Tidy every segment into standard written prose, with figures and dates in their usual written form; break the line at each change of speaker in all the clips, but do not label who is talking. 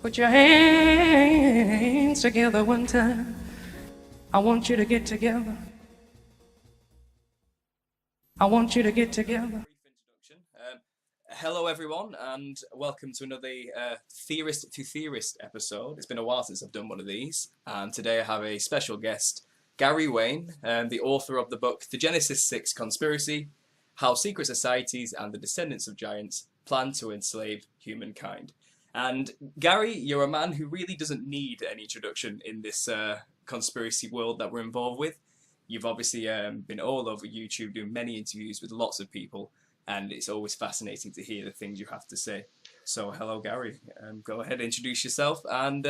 Put your hands together one time. I want you to get together. I want you to get together.
Brief introduction. Hello, everyone, and welcome to another Theorist to Theorist episode. It's been a while since I've done one of these, and today I have a special guest, Gary Wayne, the author of the book The Genesis 6 Conspiracy: How Secret Societies and the Descendants of Giants Plan to Enslave Humankind. And Gary, you're a man who really doesn't need any introduction in this conspiracy world that we're involved with. You've obviously been all over YouTube doing many interviews with lots of people, and it's always fascinating to hear the things you have to say. So hello, Gary. Go ahead, introduce yourself. And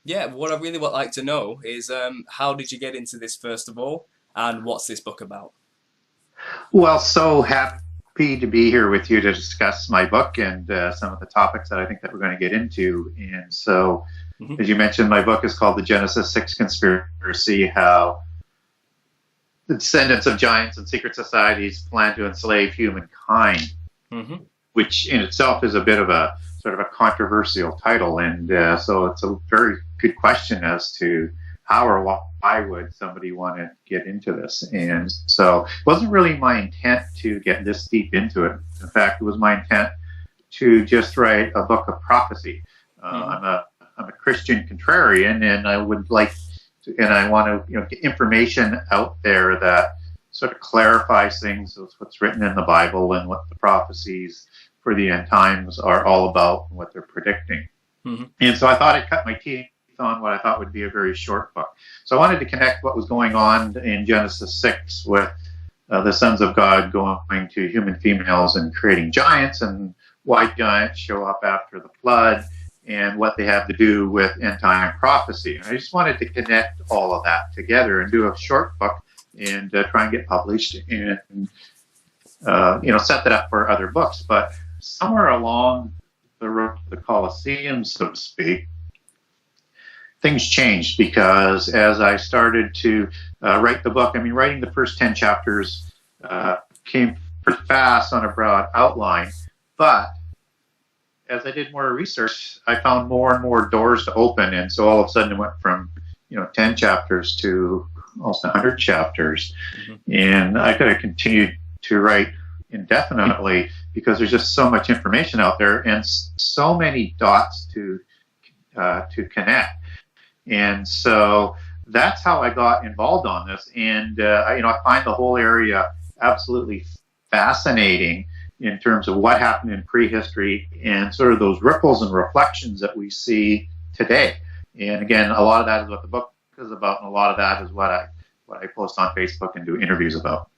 yeah, what I really would like to know is how did you get into this, first of all, and what's this book about?
Well, so happy to be here with you to discuss my book and some of the topics that I think that we're going to get into. And so, as you mentioned, my book is called The Genesis 6 Conspiracy: How the Descendants of Giants and Secret Societies Plan to Enslave Humankind, which in itself is a bit of a sort of a controversial title. And so it's a very good question as to how or why would somebody want to get into this. And so it wasn't really my intent to get this deep into it. In fact, it was my intent to just write a book of prophecy. I'm a Christian contrarian, and I would like and I want to get information out there that sort of clarifies things with what's written in the Bible and what the prophecies for the end times are all about and what they're predicting. And so I thought I'd cut my teeth on what I thought would be a very short book. So I wanted to connect what was going on in Genesis 6 with the sons of God going to human females and creating giants, and why giants show up after the flood, and what they have to do with end-time prophecy. And I just wanted to connect all of that together and do a short book and try and get published and set that up for other books. But somewhere along the road to the Colosseum, so to speak, things changed, because as I started to write the book, writing the first 10 chapters came pretty fast on a broad outline, but as I did more research, I found more and more doors to open, and so all of a sudden it went from 10 chapters to almost 100 chapters, and I could have continued to write indefinitely because there's just so much information out there and so many dots to connect. And so that's how I got involved on this, and I find the whole area absolutely fascinating in terms of what happened in prehistory and sort of those ripples and reflections that we see today. And again, a lot of that is what the book is about, and a lot of that is what I post on Facebook and do interviews about.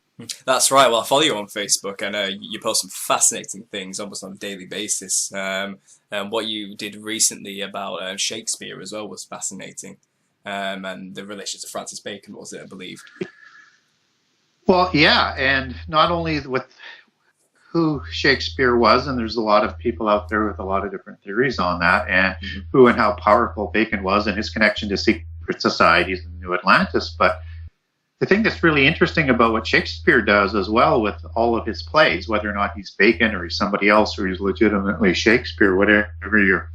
That's right. Well, I follow you on Facebook, and you post some fascinating things almost on a daily basis. And what you did recently about Shakespeare as well was fascinating, and the relation to Francis Bacon, was it, I believe?
Well, yeah, and not only with who Shakespeare was, and there's a lot of people out there with a lot of different theories on that, and who and how powerful Bacon was and his connection to secret societies in New Atlantis. But the thing that's really interesting about what Shakespeare does as well with all of his plays, whether or not he's Bacon or he's somebody else or he's legitimately Shakespeare, whatever your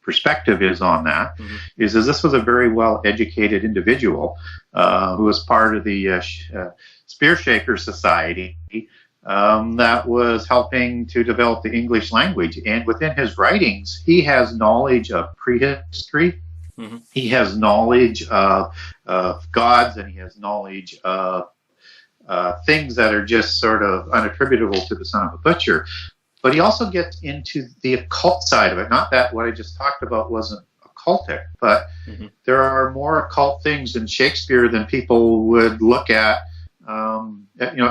perspective is on that, is this was a very well-educated individual who was part of the Spear Shaker Society that was helping to develop the English language. And within his writings, he has knowledge of prehistory, he has knowledge of gods, and he has knowledge of things that are just sort of unattributable to the son of a butcher. But he also gets into the occult side of it. Not that what I just talked about wasn't occultic, but there are more occult things in Shakespeare than people would look at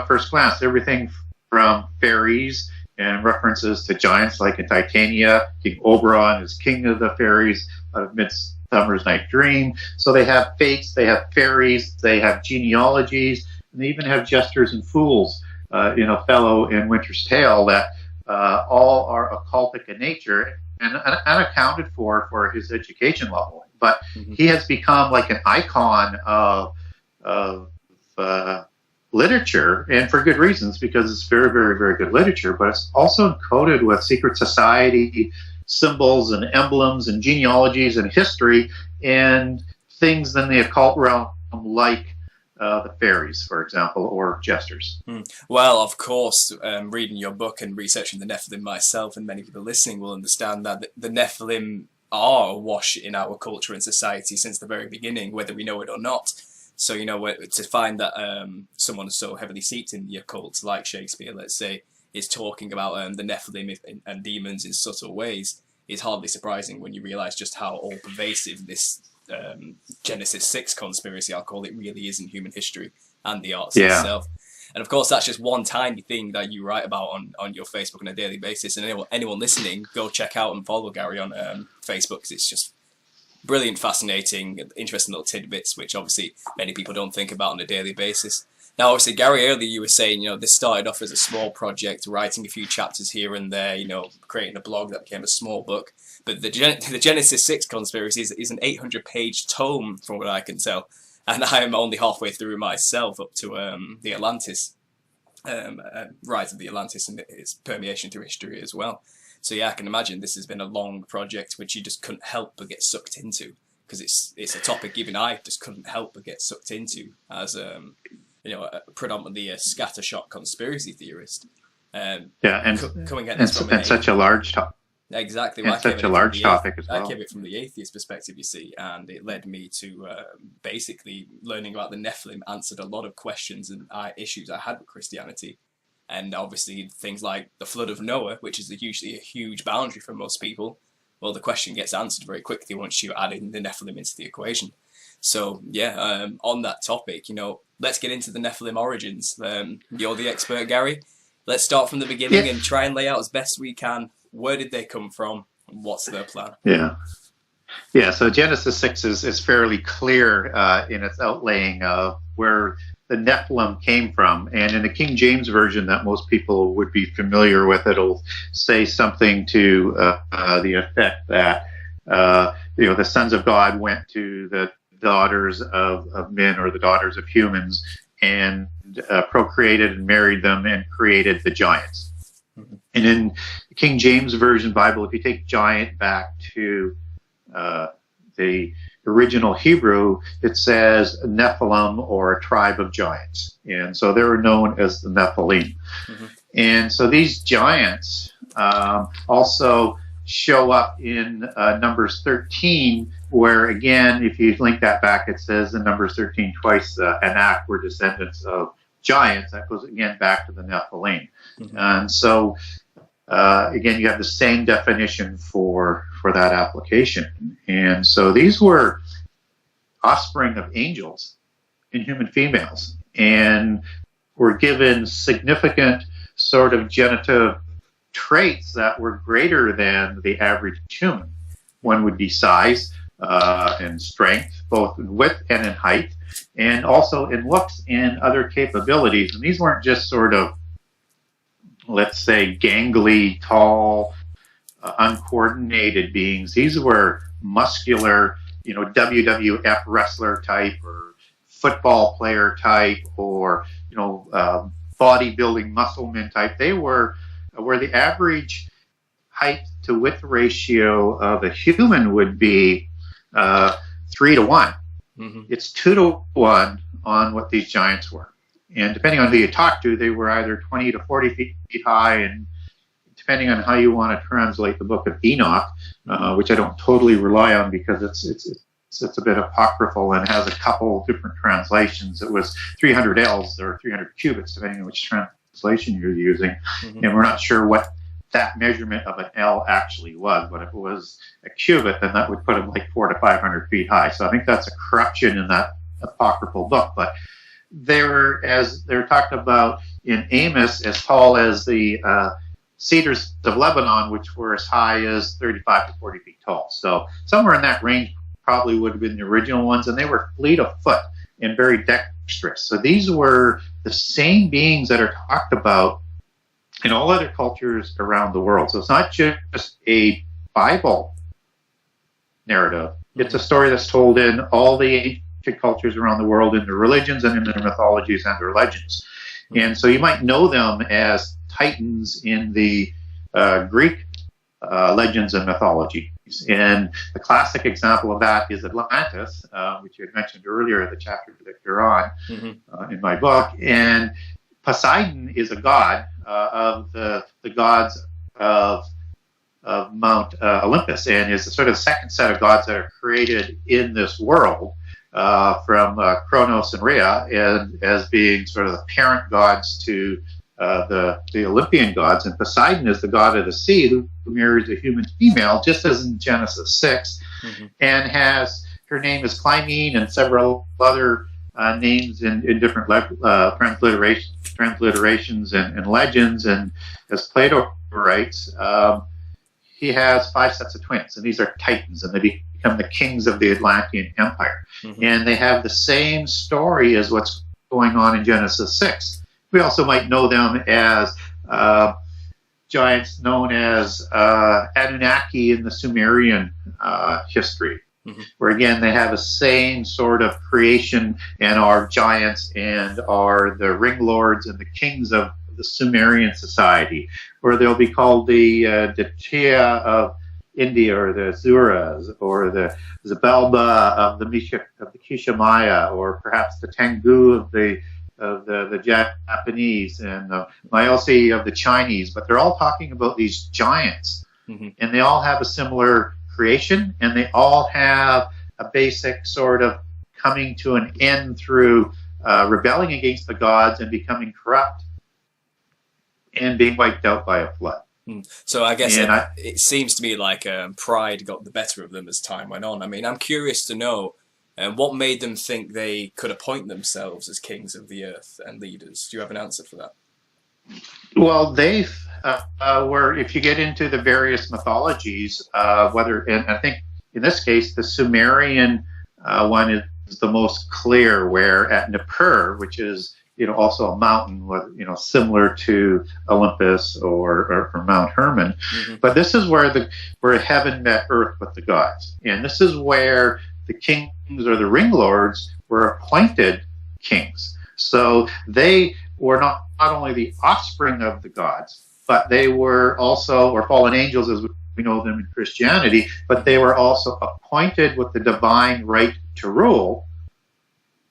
first glance. Everything from fairies and references to giants like in Titania. King Oberon is king of the fairies out of Midsummer's Night Dream. So they have fates, they have fairies, they have genealogies, and they even have jesters and fools in Othello and Winter's Tale that all are occultic in nature and unaccounted for his education level. But he has become like an icon of literature, and for good reasons, because it's very, very, very good literature, but it's also encoded with secret society symbols and emblems and genealogies and history and things in the occult realm like the fairies, for example, or jesters.
Well, of course, reading your book and researching the Nephilim myself, and many people listening will understand that the Nephilim are awash in our culture and society since the very beginning, whether we know it or not. So, you know, to find that someone so heavily steeped in the occult, like Shakespeare, let's say, is talking about the Nephilim and demons in subtle ways, is hardly surprising when you realise just how all-pervasive this Genesis 6 conspiracy, I'll call it, really is in human history and the arts itself. And of course, that's just one tiny thing that you write about on your Facebook on a daily basis. And anyone listening, go check out and follow Gary on Facebook, because it's just brilliant, fascinating, interesting little tidbits, which obviously many people don't think about on a daily basis. Now, obviously, Gary, earlier you were saying, you know, this started off as a small project, writing a few chapters here and there, you know, creating a blog that became a small book. But the Genesis 6 conspiracy is an 800-page tome, from what I can tell. And I'm only halfway through myself, up to the Atlantis, rise of the Atlantis and its permeation through history as well. So yeah, I can imagine this has been a long project which you just couldn't help but get sucked into, because it's a topic even I just couldn't help but get sucked into as you know, predominantly a scattershot conspiracy theorist. Coming at this from
such a large topic.
Exactly.
Well, such a large topic as well.
I came it from the atheist perspective, you see, and it led me to basically learning about the Nephilim answered a lot of questions and issues I had with Christianity. And obviously things like the flood of Noah, which is usually a huge boundary for most people, well, the question gets answered very quickly once you add in the Nephilim into the equation. So yeah, on that topic, you know, let's get into the Nephilim origins. You're the expert, Gary. Let's start from the beginning and try and lay out as best we can. Where did they come from? And what's their plan?
Yeah. So Genesis 6 is fairly clear in its outlaying of where the Nephilim came from. And in the King James Version that most people would be familiar with, it'll say something to the effect that, you know, the sons of God went to the daughters of men, or the daughters of humans, and procreated and married them and created the giants. And in the King James Version Bible, if you take giant back to the original Hebrew, it says Nephilim, or a tribe of giants. And so they were known as the Nephilim. And so these giants also show up in Numbers 13, where again, if you link that back, it says in Numbers 13 twice, Anak were descendants of giants. That goes again back to the Nephilim. And so again, you have the same definition for that application. And so these were offspring of angels in human females, and were given significant sort of genitive traits that were greater than the average human. One would be size and strength, both in width and in height, and also in looks and other capabilities. And these weren't just sort of, let's say, gangly, tall, uncoordinated beings. These were muscular, you know, WWF wrestler type, or football player type, or, you know, bodybuilding muscleman type. They were where the average height to width ratio of a human would be 3 to 1. It's 2 to 1 on what these giants were. And depending on who you talk to, they were either 20 to 40 feet high, and depending on how you want to translate the book of Enoch, which I don't totally rely on because it's a bit apocryphal and has a couple different translations. It was 300 ells or 300 cubits, depending on which translation you're using. And we're not sure what that measurement of an L actually was, but if it was a cubit, then that would put them like 400 to 500 feet high. So I think that's a corruption in that apocryphal book. But they were, as they're talked about in Amos, as tall as the cedars of Lebanon, which were as high as 35 to 40 feet tall. So somewhere in that range probably would have been the original ones, and they were fleet of foot and very dexterous. So these were the same beings that are talked about in all other cultures around the world. So it's not just a Bible narrative. It's a story that's told in all the ancient cultures around the world, in their religions and in their mythologies and their legends. And so you might know them as titans in the Greek legends and mythologies. And the classic example of that is Atlantis, which you had mentioned earlier in the chapter that you're on in my book. And Poseidon is a god of the gods of Mount Olympus, and is the sort of second set of gods that are created in this world from Kronos and Rhea, and as being sort of the parent gods to the Olympian gods. And Poseidon is the god of the sea who marries a human female, just as in Genesis 6, and her name is Clymene and several other names in different transliterations and legends. And as Plato writes, he has 5 sets of twins, and these are titans, and they become the kings of the Atlantean Empire. And they have the same story as what's going on in Genesis 6. We also might know them as giants known as Anunnaki in the Sumerian history, where again they have the same sort of creation and are giants and are the ring lords and the kings of the Sumerian society, or they'll be called the Datia of India, or the Zuras, or the Zabelba of the Kishamaya, or perhaps the Tengu of the Japanese, and the Myosi of the Chinese. But they're all talking about these giants, and they all have a similar creation, and they all have a basic sort of coming to an end through rebelling against the gods and becoming corrupt and being wiped out by a flood.
So I guess it seems to me like pride got the better of them as time went on. I mean, I'm curious to know what made them think they could appoint themselves as kings of the earth and leaders. Do you have an answer for that?
Well, they were, if you get into the various mythologies, and I think in this case, the Sumerian one is the most clear, where at Nippur, which is also a mountain, similar to Olympus or Mount Hermon. But this is where heaven met earth with the gods. And this is where the kings or the ring lords were appointed kings. So they were not only the offspring of the gods, but they were also, or fallen angels as we know them in Christianity, but they were also appointed with the divine right to rule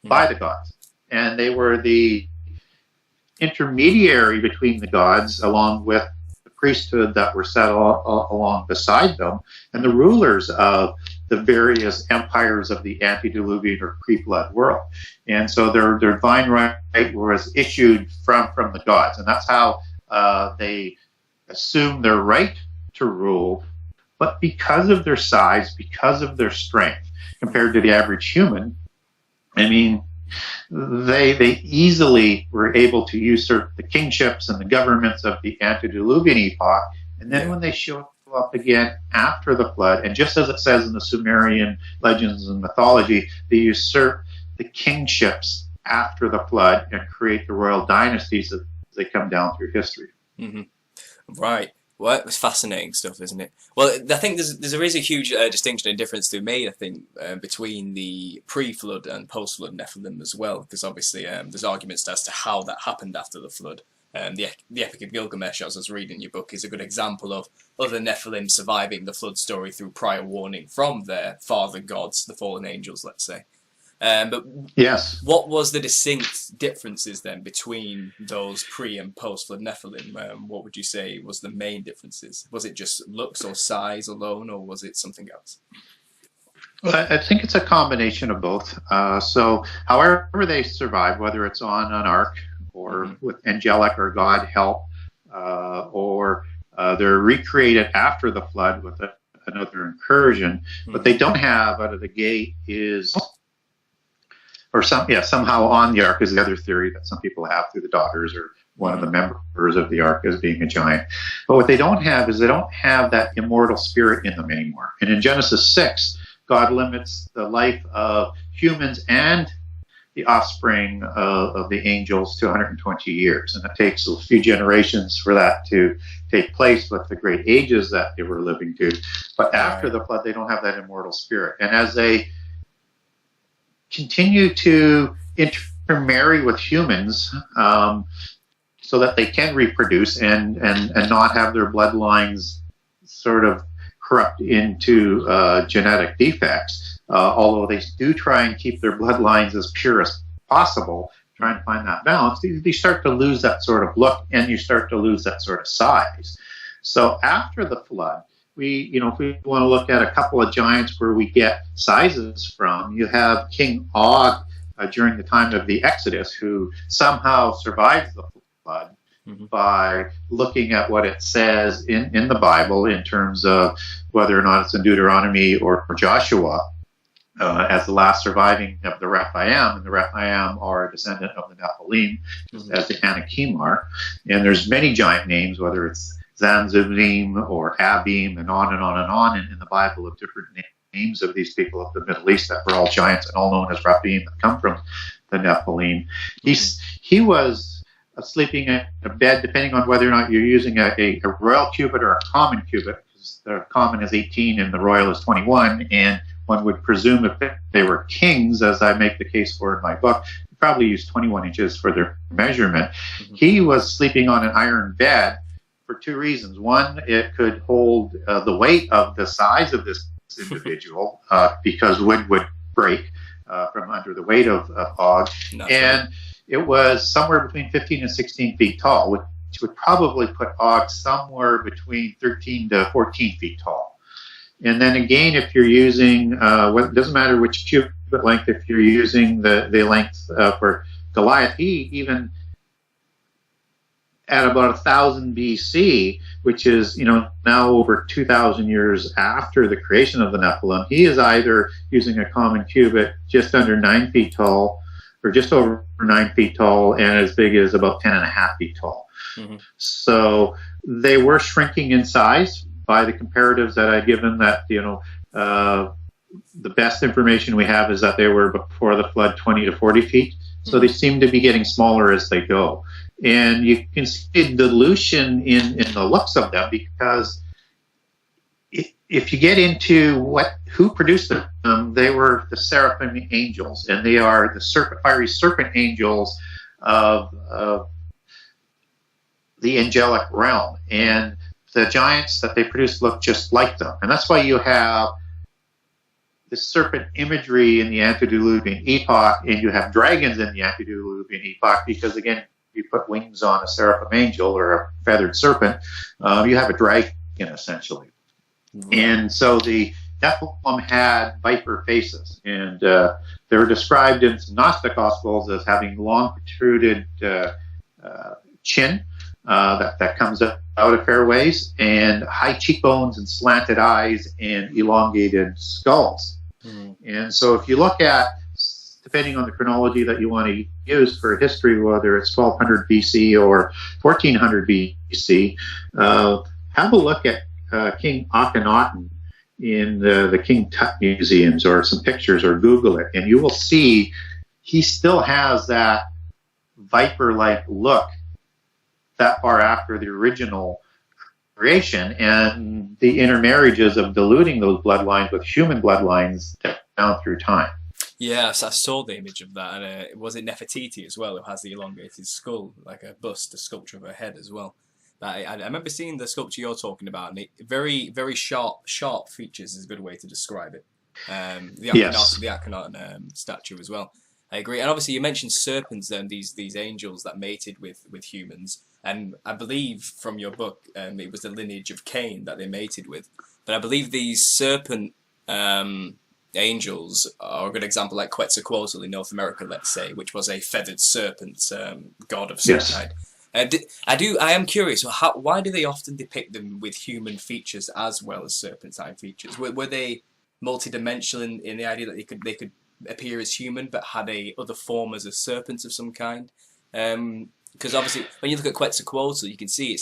by the gods. And they were the intermediary between the gods, along with the priesthood that were set along beside them, and the rulers of the various empires of the antediluvian or pre-flood world. And so their divine right was issued from the gods, and that's how they assumed their right to rule. But because of their size, because of their strength compared to the average human, I mean, they easily were able to usurp the kingships and the governments of the antediluvian epoch. And then when they show up again after the flood, and just as it says in the Sumerian legends and mythology, they usurp the kingships after the flood and create the royal dynasties as they come down through history.
Right. Well, it's fascinating stuff, isn't it? Well, I think there is a huge distinction and difference to be made, I think, between the pre-flood and post-flood Nephilim as well, because obviously there's arguments as to how that happened after the flood. The Epic of Gilgamesh, as I was reading your book, is a good example of other Nephilim surviving the flood story through prior warning from their father gods, the fallen angels, let's say. But
yes,
what was the distinct differences then between those pre and post flood Nephilim? What would you say was the main differences? Was it just looks or size alone, or was it something else?
Well, I think it's a combination of both. So however they survive, whether it's on an ark or with angelic or God help, or they're recreated after the flood with another incursion, what they don't have out of the gate is, or somehow on the ark is the other theory that some people have through the daughters or one of the members of the ark as being a giant. But what they don't have is they don't have that immortal spirit in them anymore. And in Genesis 6, God limits the life of humans and the offspring of the angels to 120 years. And it takes a few generations for that to take place with the great ages that they were living to. But after the flood, they don't have that immortal spirit. And as they continue to intermarry with humans so that they can reproduce and not have their bloodlines sort of corrupt into genetic defects, although they do try and keep their bloodlines as pure as possible, try and find that balance, they start to lose that sort of look, and you start to lose that sort of size. So after the flood, if we want to look at a couple of giants where we get sizes from, you have King Og during the time of the Exodus, who somehow survives the flood by looking at what it says in the Bible in terms of whether or not it's in Deuteronomy or Joshua as the last surviving of the Rephaim, and the Rephaim are a descendant of the Nephilim, as the Anakim are. And there's many giant names, whether it's Zanzubim or Abim, and on and on and on in the Bible, of different names of these people of the Middle East that were all giants and all known as Rephaim, that come from the Nephilim. He was sleeping in a bed, depending on whether or not you're using a royal cubit or a common cubit, because the common is 18 and the royal is 21, and one would presume if they were kings, as I make the case for in my book, probably used 21 inches for their measurement. He was sleeping on an iron bed for two reasons. One, it could hold the weight of the size of this individual, because wood would break from under the weight of Og. And it was somewhere between 15 and 16 feet tall, which would probably put Og somewhere between 13 to 14 feet tall. And then again, if you're using, it doesn't matter which cubit length, if you're using the length for Goliath, he even at about 1000 BC, which is now over 2,000 years after the creation of the Nephilim, he is either using a common cubit just under 9 feet tall, or just over 9 feet tall, and as big as about 10.5 feet tall. So they were shrinking in size by the comparatives that I've given. That the best information we have is that they were, before the flood, 20 to 40 feet. So they seem to be getting smaller as they go. And you can see dilution in the looks of them, because if you get into who produced them, they were the seraphim angels, and they are the fiery serpent angels of the angelic realm. And the giants that they produced look just like them. And that's why you have the serpent imagery in the antediluvian epoch, and you have dragons in the antediluvian epoch, because again, you put wings on a seraphim angel or a feathered serpent, you have a dragon essentially. And so the Nephilim had viper faces, and they were described in some Gnostic Gospels as having long protruded chin that comes out a fair ways, and high cheekbones and slanted eyes and elongated skulls. And so if you look at, depending on the chronology that you want to use for history, whether it's 1200 BC or 1400 BC, have a look at King Akhenaten in the King Tut museums, or some pictures, or Google it, and you will see he still has that viper-like look that far after the original creation, and the intermarriages of diluting those bloodlines with human bloodlines down through time.
Yes, I saw the image of that, and was it Nefertiti as well, who has the elongated skull, like a bust, a sculpture of her head as well. I remember seeing the sculpture you're talking about, and it very, very sharp features is a good way to describe it. The Akhenaten statue as well. I agree. And obviously you mentioned serpents then, these angels that mated with humans. And I believe from your book, it was the lineage of Cain that they mated with. But I believe these serpent angels are a good example, like Quetzalcoatl in North America, let's say, which was a feathered serpent god of some kind. I am curious, why do they often depict them with human features as well as serpentine features? Were they multidimensional in the idea that they could appear as human but had other form as a serpent of some kind? Because obviously when you look at Quetzalcoatl, you can see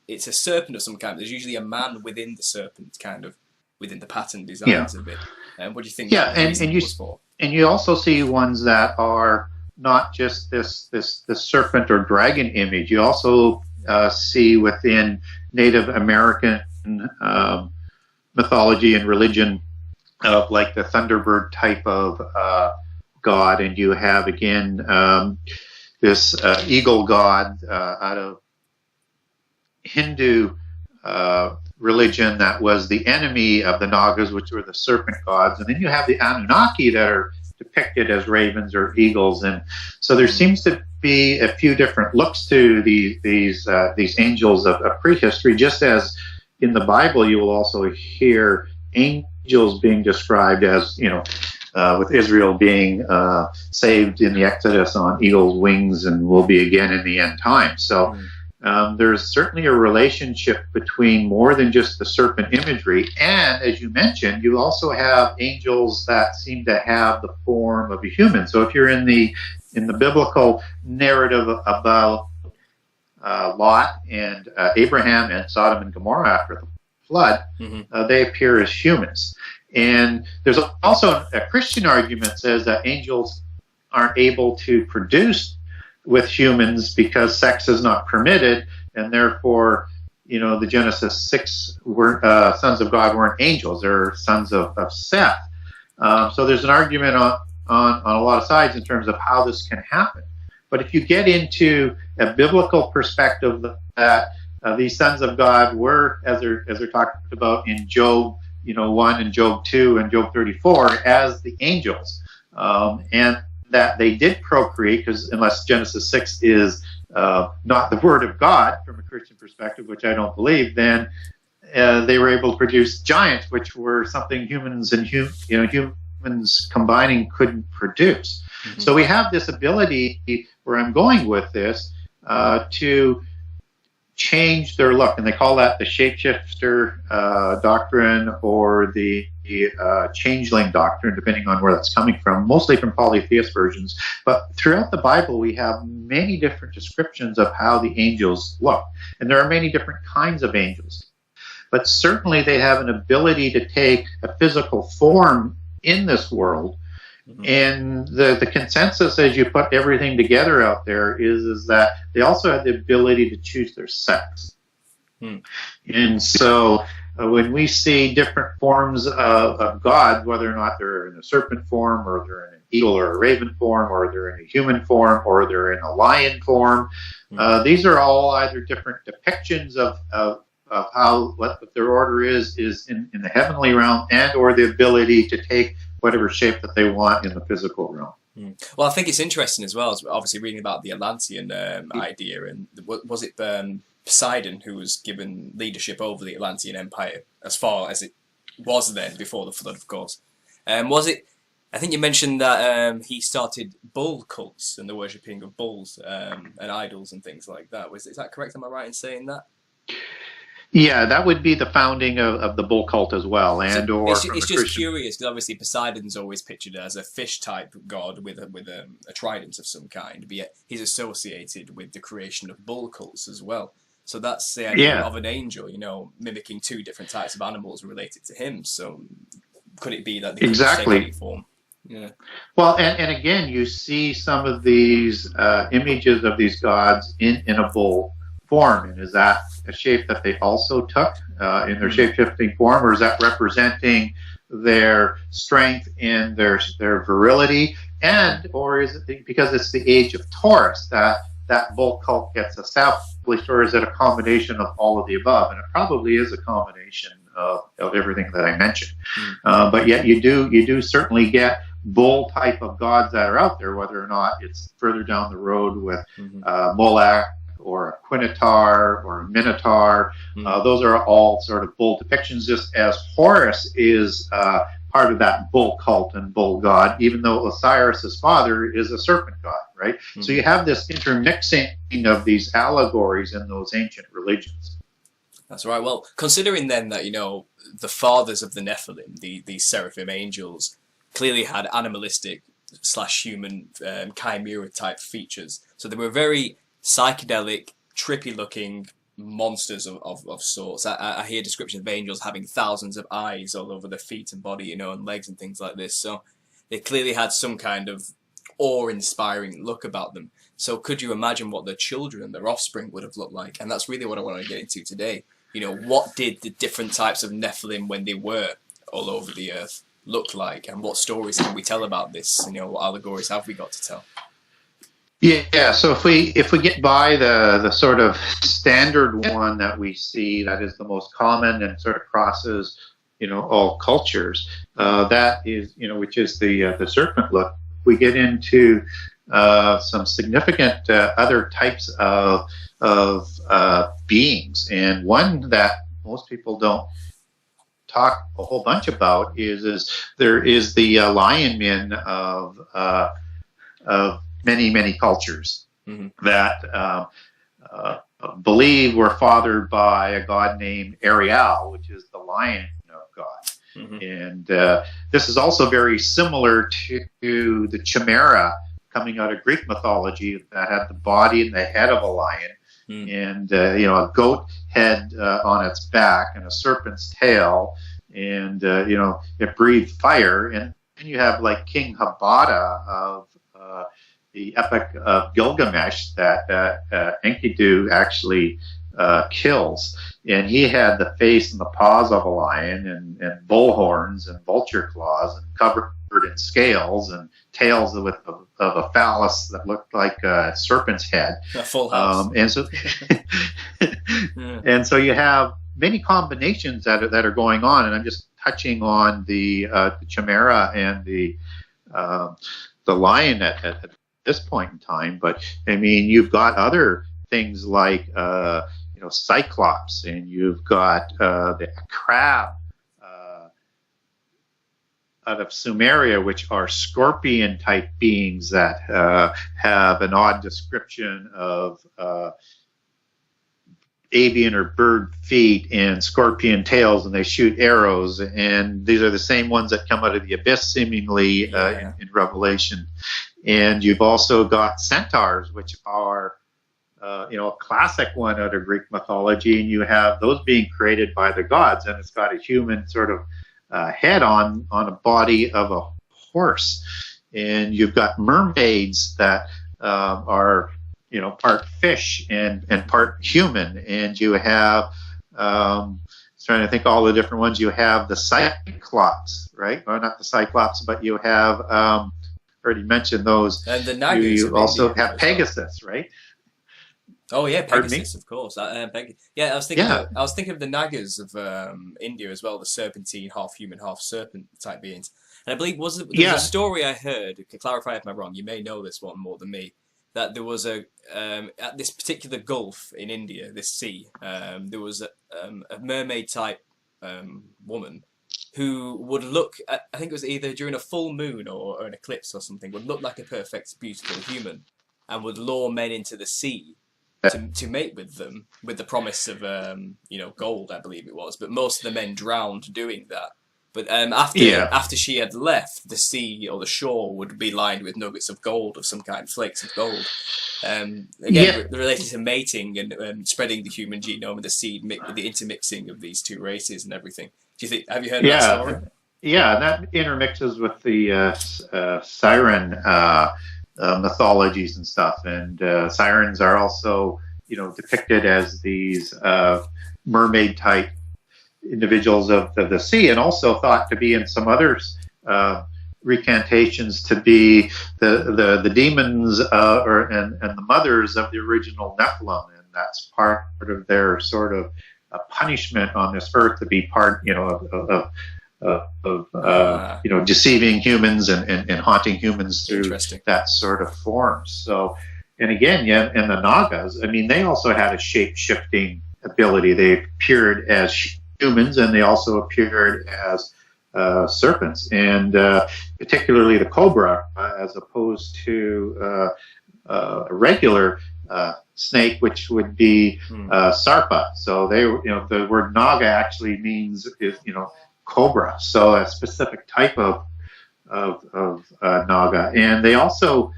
it's a serpent of some kind. There's usually a man within the serpent, kind of within the pattern designs of it. What do you think?
And you also see ones that are not just this serpent or dragon image. You also see within Native American mythology and religion of like the Thunderbird type of god, and you have again this eagle god out of Hindu religion that was the enemy of the Nagas, which were the serpent gods. And then you have the Anunnaki that are depicted as ravens or eagles. And so there seems to be a few different looks to these angels of prehistory, just as in the Bible you will also hear angels being described as, with Israel being saved in the Exodus on eagle's wings and will be again in the end time. So there's certainly a relationship between more than just the serpent imagery. And as you mentioned, you also have angels that seem to have the form of a human. So if you're in the biblical narrative about Lot and Abraham and Sodom and Gomorrah after the flood, they appear as humans. And there's also a Christian argument that says that angels aren't able to produce with humans because sex is not permitted, and therefore, the Genesis 6 sons of God weren't angels; they're sons of Seth. So there's an argument on a lot of sides in terms of how this can happen. But if you get into a biblical perspective that these sons of God were, as they're talked about in Job 1 and Job 2 and Job 34, as the angels, and that they did procreate, because unless Genesis 6 is not the word of God from a Christian perspective, which I don't believe, then they were able to produce giants, which were something humans and humans combining couldn't produce. So we have this ability, where I'm going with this, to change their look, and they call that the shapeshifter doctrine, or the changeling doctrine, depending on where that's coming from, mostly from polytheist versions. But throughout the Bible, we have many different descriptions of how the angels look, and there are many different kinds of angels. But certainly they have an ability to take a physical form in this world. And the consensus, as you put everything together out there, is that they also have the ability to choose their sex. And so when we see different forms of God, whether or not they're in a serpent form, or they're in an eagle or a raven form, or they're in a human form, or they're in a lion form, these are all either different depictions of how what their order is in the heavenly realm, and or the ability to take whatever shape that they want in the physical realm.
Well, I think it's interesting as well, as obviously reading about the Atlantean idea, and was it Poseidon who was given leadership over the Atlantean Empire, as far as it was then, before the flood, of course. Was it, I think you mentioned that he started bull cults and the worshipping of bulls and idols and things like that. Is that correct? Am I right in saying that?
Yeah, that would be the founding of the bull cult as well, and
so
or
it's just curious, because obviously Poseidon's always pictured as a fish-type god with a trident of some kind, but yet he's associated with the creation of bull cults as well. So that's the idea of an angel, mimicking two different types of animals related to him. So could it be that they could take any form? Yeah.
Well, and again, you see some of these images of these gods in a bull form, and is that a shape that they also took in their shape-shifting form, or is that representing their strength and their virility, and or is it because it's the age of Taurus that bull cult gets established, or is it a combination of all of the above? And it probably is a combination of everything that I mentioned. But yet you do certainly get bull type of gods that are out there, whether or not it's further down the road with Moloch, or a Quinatar, or a Minotaur. Those are all sort of bull depictions, just as Horus is part of that bull cult and bull god, even though Osiris' father is a serpent god, right? So you have this intermixing of these allegories in those ancient religions.
That's right. Well, considering then that, the fathers of the Nephilim, the seraphim angels, clearly had animalistic / human chimera type features. So they were very psychedelic, trippy-looking monsters of sorts. I hear descriptions of angels having thousands of eyes all over their feet and body, and legs and things like this. So they clearly had some kind of awe-inspiring look about them. So could you imagine what their children, their offspring, would have looked like? And that's really what I want to get into today. What did the different types of Nephilim, when they were all over the earth, look like? And what stories can we tell about this? What allegories have we got to tell?
Yeah, so if we get by the sort of standard one that we see, that is the most common and sort of crosses, all cultures, that is, which is the serpent look. We get into some significant other types of beings, and one that most people don't talk a whole bunch about is there is the lion men of many cultures that believe were fathered by a god named Ariel, which is the lion of God. And this is also very similar to the chimera coming out of Greek mythology that had the body and the head of a lion, and a goat head on its back and a serpent's tail, and it breathed fire. And then you have like King Habada of the Epic of Gilgamesh that Enkidu actually kills. And he had the face and the paws of a lion, and bull horns and vulture claws, and covered in scales, and tails of a phallus that looked like a serpent's head.
A full house.
And so you have many combinations that are going on, and I'm just touching on the chimera and the lion at this point in time. But I mean, you've got other things like Cyclops, and you've got the crab out of Sumeria, which are scorpion type beings that have an odd description of avian or bird feet and scorpion tails, and they shoot arrows, and these are the same ones that come out of the abyss seemingly in Revelation. And you've also got centaurs, which are a classic one out of Greek mythology, and you have those being created by the gods, and it's got a human sort of head on a body of a horse. And you've got mermaids that are part fish and part human. And you have trying to think all the different ones. You have the Cyclops, right? Or not the Cyclops, but you have already mentioned those.
And the Nagas.
You also have Pegasus, right?
Oh yeah, Pegasus, of course. I was thinking of the Nagas of India as well, the serpentine, half human, half serpent type beings. And I believe there was a story I heard. Clarify if I'm wrong. You may know this one more than me. That there was at this particular gulf in India, this sea, there was a mermaid type woman who would look, I think it was either during a full moon or an eclipse or something, would look like a perfect, beautiful human, and would lure men into the sea to mate with them, with the promise of gold, I believe it was. But most of the men drowned doing that. But after she had left, the sea or the shore would be lined with nuggets of gold of some kind, flakes of gold. Related to mating and spreading the human genome and the seed, the intermixing of these two races and everything. Have you heard that story?
Yeah, that intermixes with the siren mythologies and stuff. And sirens are also, depicted as these mermaid type individuals of the sea, and also thought to be in some others recantations to be the demons and the mothers of the original Nephilim, and that's part of their sort of punishment on this earth, to be part of deceiving humans and haunting humans through that sort of form. So, and again, and the Nagas, I mean, they also had a shape-shifting ability. They appeared as humans, and they also appeared as serpents, and particularly the cobra, as opposed to a regular snake, which would be sarpa. So they, the word naga actually means cobra. So a specific type of naga, and they also,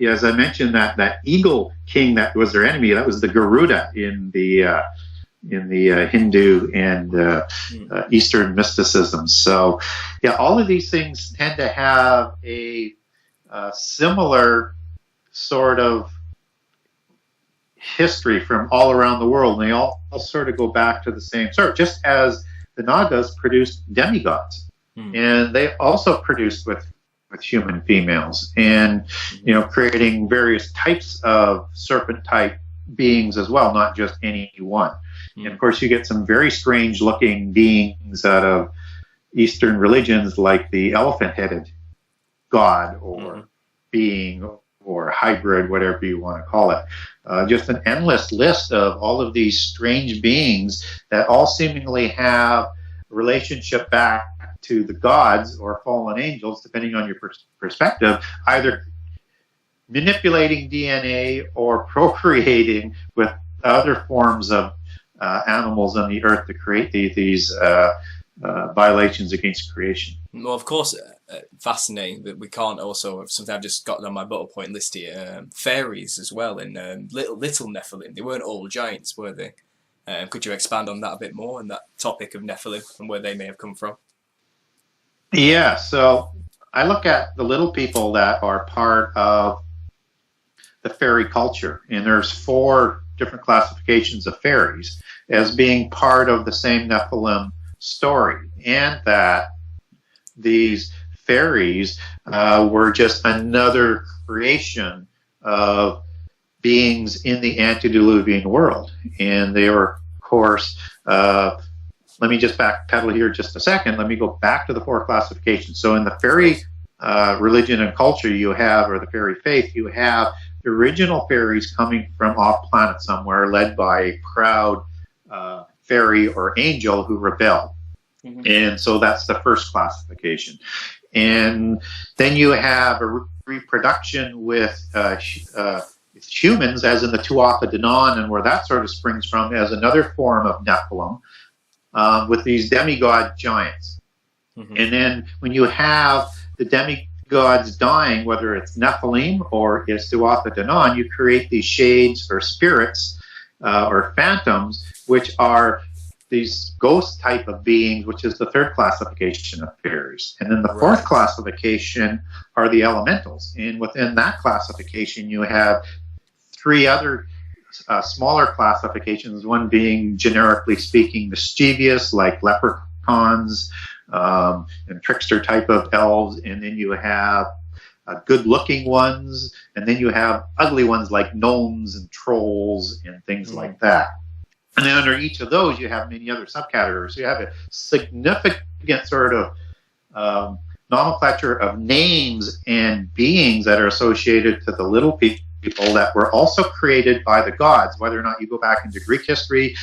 as I mentioned, that eagle king that was their enemy, that was the Garuda in the Hindu and Eastern mysticism. So, all of these things tend to have a similar sort of history from all around the world, and they all sort of go back to the same sort. Just as the Nagas produced demigods, and they also produced with with human females, and creating various types of serpent type beings as well, not just any one. And of course, you get some very strange looking beings out of Eastern religions, like the elephant-headed god or being or hybrid, whatever you want to call it. Just an endless list of all of these strange beings that all seemingly have a relationship back to the gods or fallen angels, depending on your perspective, either manipulating DNA or procreating with other forms of animals on the earth to create these violations against creation.
Well, of course, fascinating that we can't also, something I've just got on my bullet point list here, fairies as well, and little Nephilim. They weren't all giants, were they? Could you expand on that a bit more, and that topic of Nephilim and where they may have come from?
Yeah, so I look at the little people that are part of the fairy culture, and there's 4 different classifications of fairies as being part of the same Nephilim story, and that these fairies were just another creation of beings in the antediluvian world. And they were, of course, let me just backpedal here just a second. Let me go back to the 4 classifications. So in the fairy religion and culture you have, or the fairy faith, you have the original fairies coming from off planet somewhere, led by a proud fairy or angel who rebelled. And so that's the first classification. And then you have a reproduction with humans, as in the Tuatha De Danann, and where that sort of springs from as another form of Nephilim, with these demigod giants. And then when you have the demigods dying, whether it's Nephilim or it's Tuatha De Danann, you create these shades or spirits or phantoms, which are these ghost type of beings, which is the 3rd classification of fairies. And then the 4th classification are the elementals. And within that classification, you have 3 other smaller classifications, one being, generically speaking, mischievous, like leprechauns and trickster type of elves. And then you have good-looking ones, and then you have ugly ones like gnomes and trolls and things like that. And then under each of those, you have many other subcategories. So you have a significant sort of nomenclature of names and beings that are associated to the little people that were also created by the gods. Whether or not you go back into Greek history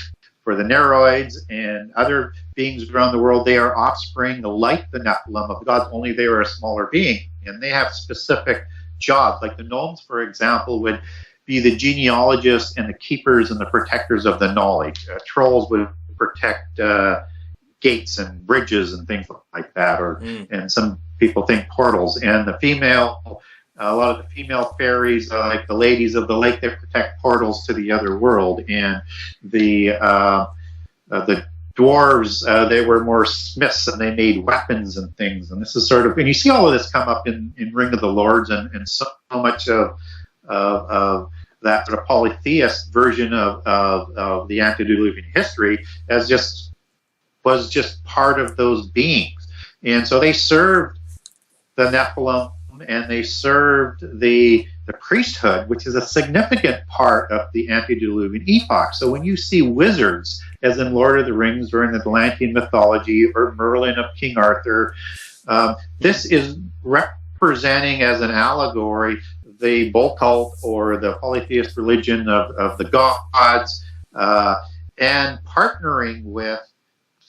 for the Nereids and other beings around the world, they are offspring like the Nephilim of the gods, only they are a smaller being. And they have specific jobs. Like the gnomes, for example, would be the genealogists and the keepers and the protectors of the knowledge. Trolls would protect gates and bridges and things like that, or and some people think portals. And the female, a lot of the female fairies, like the ladies of the lake, they protect portals to the other world. And the dwarves, they were more smiths, and they made weapons and things. And this is sort of, and you see all of this come up in Ring of the Lords, and so much of that sort of polytheist version of the antediluvian history was just part of those beings. And so they served the Nephilim, and they served the priesthood, which is a significant part of the antediluvian epoch. So when you see wizards, as in Lord of the Rings or in Atlantean mythology or Merlin of King Arthur, this is representing as an allegory the bull cult or the polytheist religion of the gods, and partnering with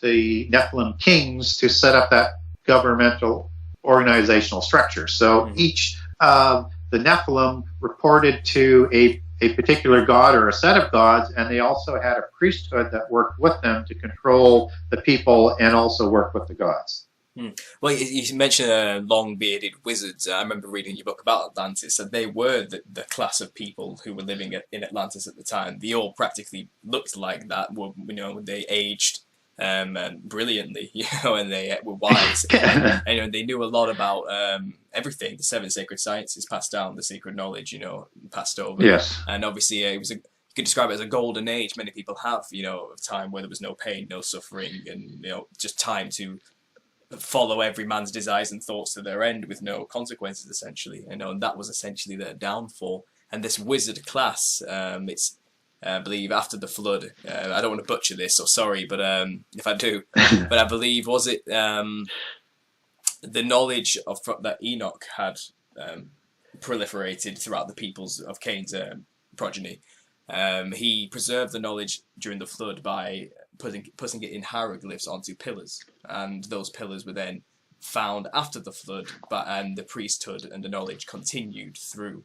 the Nephilim kings to set up that governmental organizational structure. So each of the Nephilim reported to a particular god or a set of gods, and they also had a priesthood that worked with them to control the people and also work with the gods.
Well, you mentioned long-bearded wizards. I remember reading your book about Atlantis, and they were the class of people who were living in Atlantis at the time. They all practically looked like that. They aged brilliantly, and they were wise. And they knew a lot about everything. The 7 sacred sciences passed down, the secret knowledge, passed over.
Yes.
And obviously, it was you could describe it as a golden age. Many people have, a time where there was no pain, no suffering, and just time to follow every man's desires and thoughts to their end with no consequences, essentially. And that was essentially their downfall. And this wizard class, it's I believe after the flood. I don't want to butcher this, so sorry, but if I do, but I believe was it the knowledge that Enoch had proliferated throughout the peoples of Cain's progeny. He preserved the knowledge during the flood by putting it in hieroglyphs onto pillars, and those pillars were then found after the flood, and the priesthood and the knowledge continued through,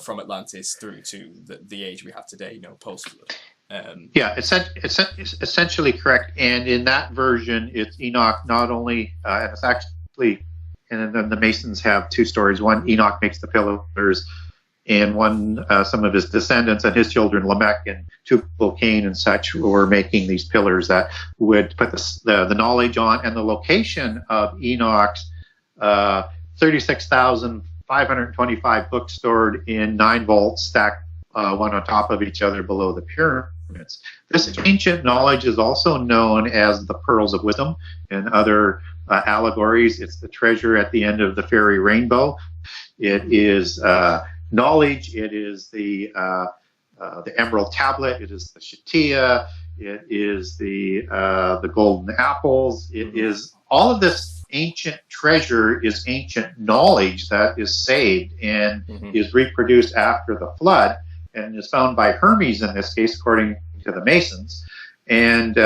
from Atlantis through to the age we have today, post-flood.
It's essentially correct. And in that version, it's Enoch not only, and it's actually, and then the Masons have two stories. One, Enoch makes the pillars, and one, some of his descendants and his children, Lamech and Tubal-Cain and such, were making these pillars that would put the knowledge on, and the location of Enoch's 36,525 books stored in 9 vaults stacked one on top of each other below the pyramids. This ancient knowledge is also known as the Pearls of Wisdom and other allegories. It's the treasure at the end of the fairy rainbow. It is knowledge. It is the emerald tablet. It is the Shatia. It is the golden apples. It is all of this. Ancient treasure is ancient knowledge that is saved and is reproduced after the flood, and is found by Hermes in this case, according to the Masons, and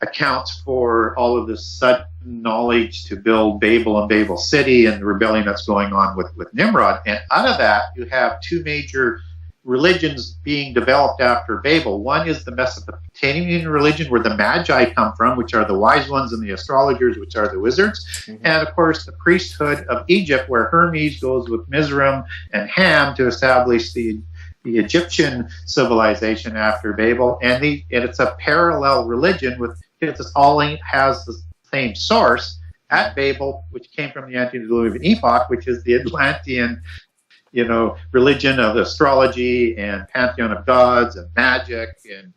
accounts for all of this sudden knowledge to build Babel and Babel City and the rebellion that's going on with Nimrod. And out of that, you have two major religions being developed after Babel. One is the Mesopotamian religion, where the Magi come from, which are the wise ones, and the astrologers, which are the wizards. And of course the priesthood of Egypt, where Hermes goes with Mizraim and Ham to establish the Egyptian civilization after Babel. And it's a parallel religion with it all has the same source at Babel, which came from the Anti-Globalist epoch, which is the Atlantean religion of astrology and pantheon of gods and magic, and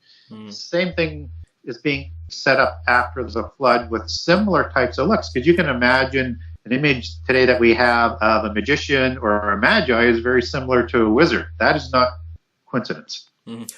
same thing is being set up after the flood with similar types of looks. Because you can imagine an image today that we have of a magician or a magi is very similar to a wizard. That is not coincidence.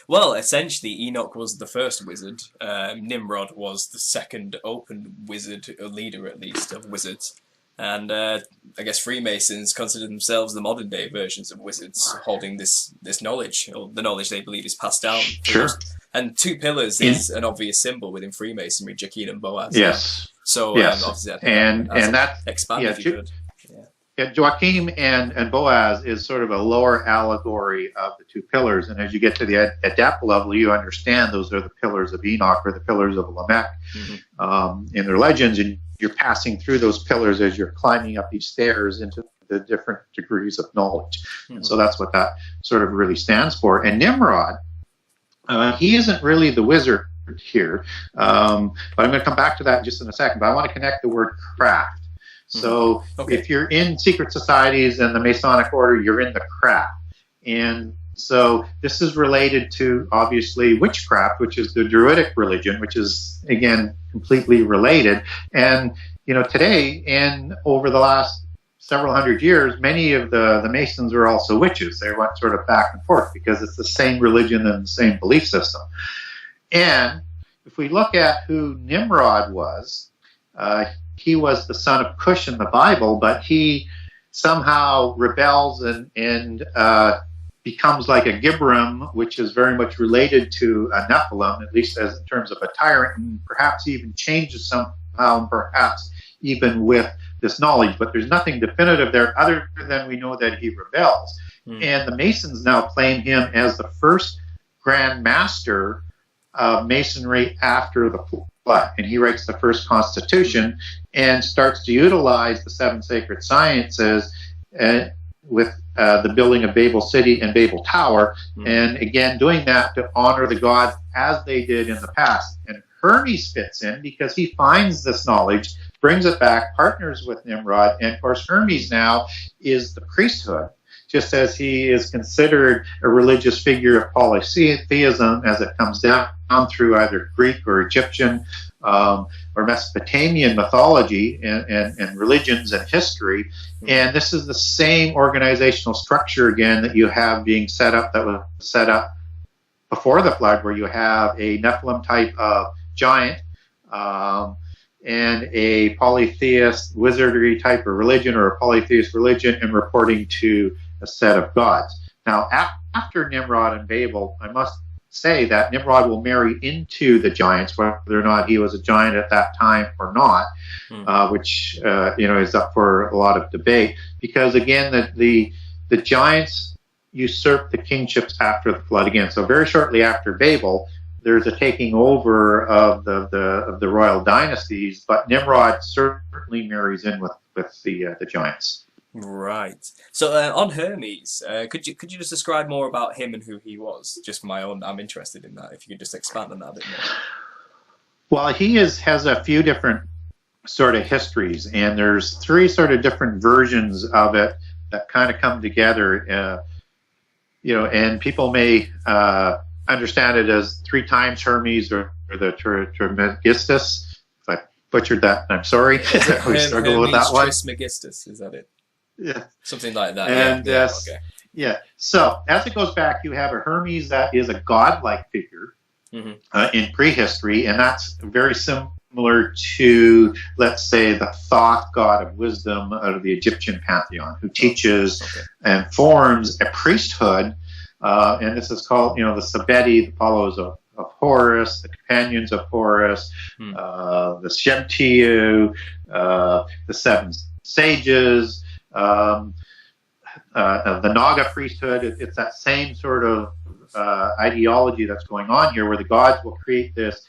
Well, essentially, Enoch was the first wizard. Nimrod was the second open wizard, or leader at least, of wizards. And I guess Freemasons consider themselves the modern day versions of wizards, holding this knowledge, or the knowledge they believe is passed down.
Sure.
And 2 pillars is an obvious symbol within Freemasonry, Jachin and Boaz.
Yes.
So
yes.
Obviously,
and that
expand if you could.
Yeah, Joachim and Boaz is sort of a lower allegory of the 2 pillars. And as you get to the adept level, you understand those are the pillars of Enoch or the pillars of Lamech in their legends. And you're passing through those pillars as you're climbing up these stairs into the different degrees of knowledge. And so that's what that sort of really stands for. And Nimrod, he isn't really the wizard here. But I'm going to come back to that just in a second. But I want to connect the word craft. So if you're in secret societies and the Masonic order, you're in the craft. And so this is related to, obviously, witchcraft, which is the Druidic religion, which is, again, completely related. And, today and over the last several hundred years, many of the Masons are also witches. They went sort of back and forth because it's the same religion and the same belief system. And if we look at who Nimrod was, he was the son of Cush in the Bible, but he somehow rebels and becomes like a Gibram, which is very much related to a Nephilim, at least as in terms of a tyrant, and perhaps even changes somehow, perhaps even with this knowledge. But there's nothing definitive there other than we know that he rebels. And the Masons now claim him as the first Grand Master of Masonry after the flood. And he writes the first constitution and starts to utilize the 7 sacred sciences with the building of Babel City and Babel Tower, and again doing that to honor the gods as they did in the past. And Hermes fits in because he finds this knowledge, brings it back, partners with Nimrod, and of course Hermes now is the priesthood, just as he is considered a religious figure of polytheism as it comes down through either Greek or Egyptian or Mesopotamian mythology and religions and history. And this is the same organizational structure again that you have being set up, that was set up before the flood, where you have a Nephilim type of giant and a polytheist wizardry type of religion, or a polytheist religion, and reporting to a set of gods. Now, after Nimrod and Babel, I must say that Nimrod will marry into the giants, whether or not he was a giant at that time or not, which is up for a lot of debate. Because again, the giants usurped the kingships after the flood again. So very shortly after Babel, there's a taking over of the royal dynasties, but Nimrod certainly marries in with the giants.
Right. So on Hermes, could you just describe more about him and who he was? Just for my own, I'm interested in that. If you could just expand on that a bit more.
Well, he has a few different sort of histories, and there's three sort of different versions of it that kind of come together. And people may understand it as 3 times Hermes or the Trismegistus. If I butchered that, I'm sorry. We struggle with that one.
Trismegistus, is that it?
Yeah.
Something like that.
And
okay.
Yeah. So as it goes back, you have a Hermes that is a godlike figure in prehistory, and that's very similar to, let's say, the Thoth god of wisdom out of the Egyptian pantheon, who teaches and forms a priesthood. And this is called, the Sabeti, the followers of Horus, the companions of Horus, the Shemtiu, the 7 sages, the Naga priesthood. It's that same sort of ideology that's going on here, where the gods will create this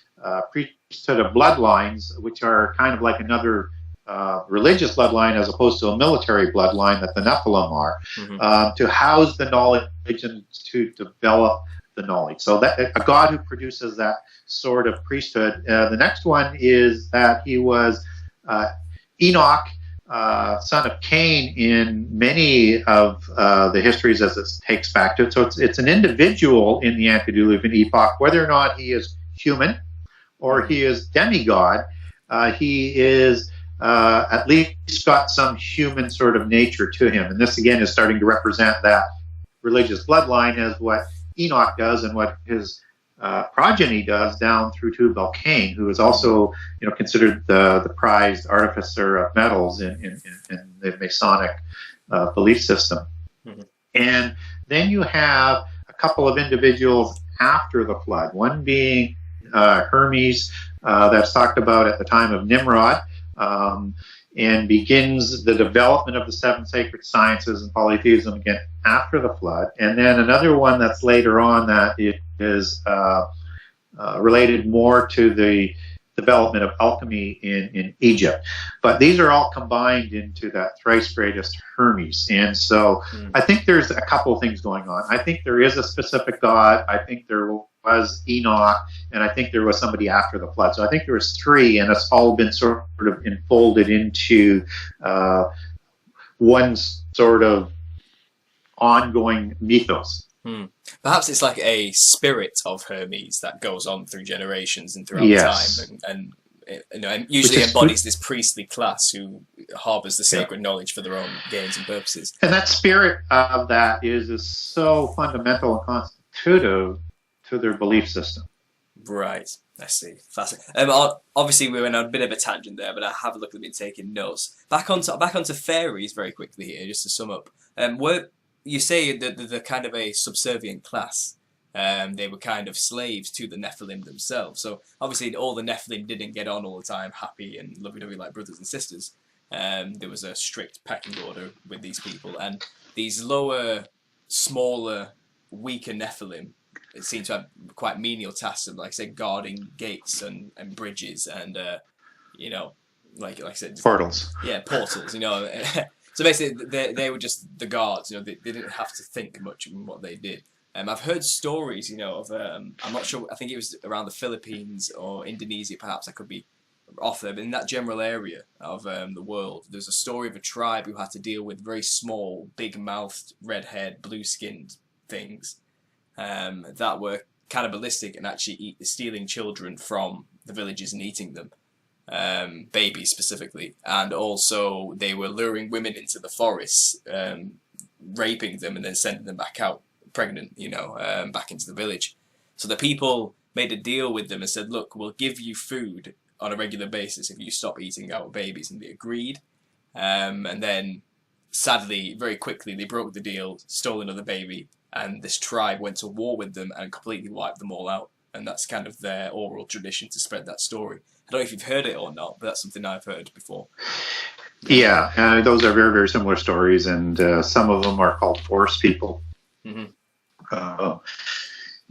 priesthood of bloodlines, which are kind of like another religious bloodline as opposed to a military bloodline that the Nephilim are, to house the knowledge and to develop the knowledge. So that a god who produces that sort of priesthood. The next one is that he was Enoch, son of Cain, in many of the histories as it takes back to it. So it's an individual in the antediluvian epoch, whether or not he is human or he is demigod. He is at least got some human sort of nature to him. And this again is starting to represent that religious bloodline as what Enoch does and what his progeny does down through Tubal-Cain, who is also considered the prized artificer of metals in the Masonic belief system. And then you have a couple of individuals after the flood, one being Hermes, that's talked about at the time of Nimrod, and begins the development of the 7 sacred sciences and polytheism again after the flood. And then another one that's later on that is related more to the development of alchemy in Egypt. But these are all combined into that thrice greatest Hermes. And so I think there's a couple of things going on. I think there is a specific god. I think there was Enoch, and I think there was somebody after the flood. So I think there was 3, and it's all been sort of enfolded into one sort of ongoing mythos.
Perhaps it's like a spirit of Hermes that goes on through generations and throughout time, and usually embodies this priestly class who harbors the sacred knowledge for their own gains and purposes.
And that spirit of that is so fundamental and constitutive to their belief system.
Right, I see. Fascinating. Obviously, we went on a bit of a tangent there, but I have a look at me taking notes. Back onto fairies very quickly here, just to sum up. You say that the kind of a subservient class. They were kind of slaves to the Nephilim themselves. So obviously, all the Nephilim didn't get on all the time, happy and lovey-dovey like brothers and sisters. There was a strict pecking order with these people, and these lower, smaller, weaker Nephilim, it seemed to have quite menial tasks of, like I said, guarding gates and bridges and like I said,
portals.
Yeah, portals. So basically, they were just the guards. They didn't have to think much in what they did. I've heard stories, of I'm not sure. I think it was around the Philippines or Indonesia, perhaps. I could be off there, but in that general area of the world, there's a story of a tribe who had to deal with very small, big-mouthed, red-haired, blue-skinned things that were cannibalistic and actually stealing children from the villages and eating them, babies specifically. And also they were luring women into the forests, raping them and then sending them back out pregnant, back into the village. So the people made a deal with them and said, look, we'll give you food on a regular basis if you stop eating our babies. And they agreed. And then, sadly, very quickly, they broke the deal, stole another baby, and this tribe went to war with them and completely wiped them all out. And that's kind of their oral tradition to spread that story. I don't know if you've heard it or not, but that's something I've heard before.
Yeah, those are very, very similar stories, and some of them are called forest people.
Mm-hmm.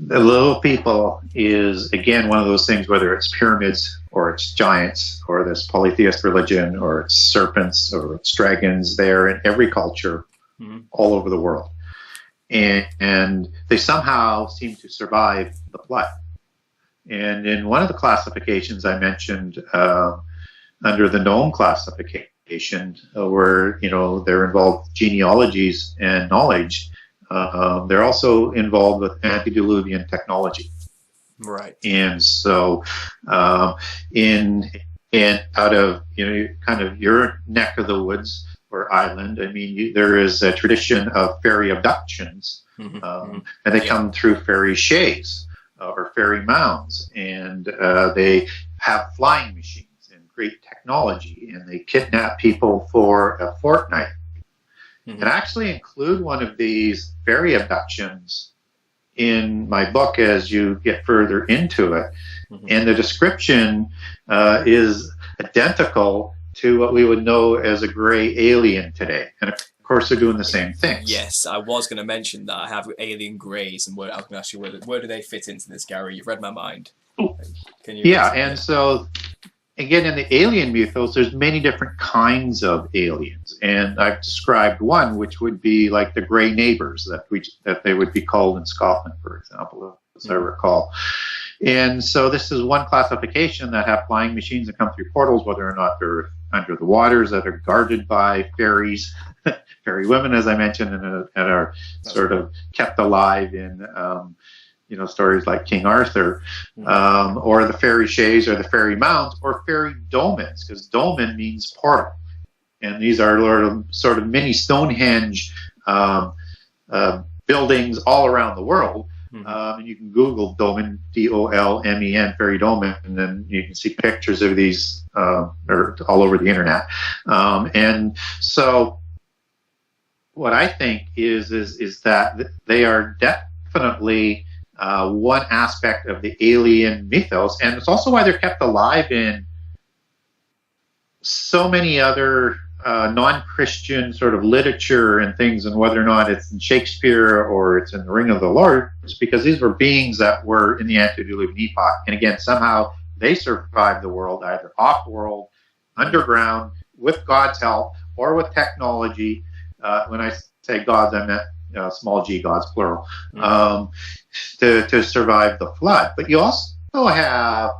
The little people is, again, one of those things, whether it's pyramids or it's giants or this polytheist religion or it's serpents or it's dragons, they're in every culture all over the world. And they somehow seem to survive the flood. And in one of the classifications I mentioned, under the gnome classification, where, they're involved genealogies and knowledge, they're also involved with antediluvian technology.
Right.
And so out of kind of your neck of the woods or island, there is a tradition of fairy abductions, and they come through fairy shays or fairy mounds, and they have flying machines and great technology, and they kidnap people for a fortnight. And I actually include one of these fairy abductions in my book as you get further into it. And the description is identical to what we would know as a gray alien today. And of course, they're doing the same thing.
Yes, I was going to mention that. I have alien greys, and I was going to ask you where do they fit into this, Gary? You've read my mind. Can you?
Yeah, and so again, in the alien mythos, there's many different kinds of aliens, and I've described one, which would be like the grey neighbors that they would be called in Scotland, for example, as I recall. And so this is one classification that have flying machines that come through portals, whether or not they're under the waters, that are guarded by fairies, fairy women, as I mentioned, and are sort of kept alive in stories like King Arthur, or the fairy shays or the fairy mounds or fairy dolmens, because dolmen means portal. And these are sort of mini Stonehenge buildings all around the world. And you can Google dolmen, D-O-L-M-E-N, fairy dolmen, and then you can see pictures of these all over the internet. And so what I think is that they are definitely one aspect of the alien mythos, and it's also why they're kept alive in so many other non-Christian sort of literature and things, and whether or not it's in Shakespeare or it's in The Ring of the Lord, it's because these were beings that were in the antediluvian epoch, and again, somehow they survived the world, either off-world, underground, with God's help, or with technology. When I say gods, I meant small g gods, plural, to survive the flood. But you also have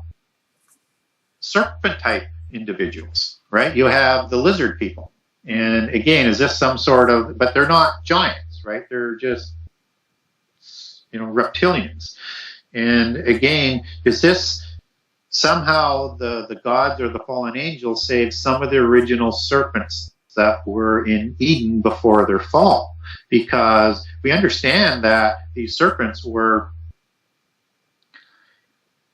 serpent-type individuals, right? You have the lizard people. And again, is this some sort of, but they're not giants, right? They're just, reptilians. And again, is this somehow the gods or the fallen angels saved some of the original serpents that were in Eden before their fall? Because we understand that these serpents were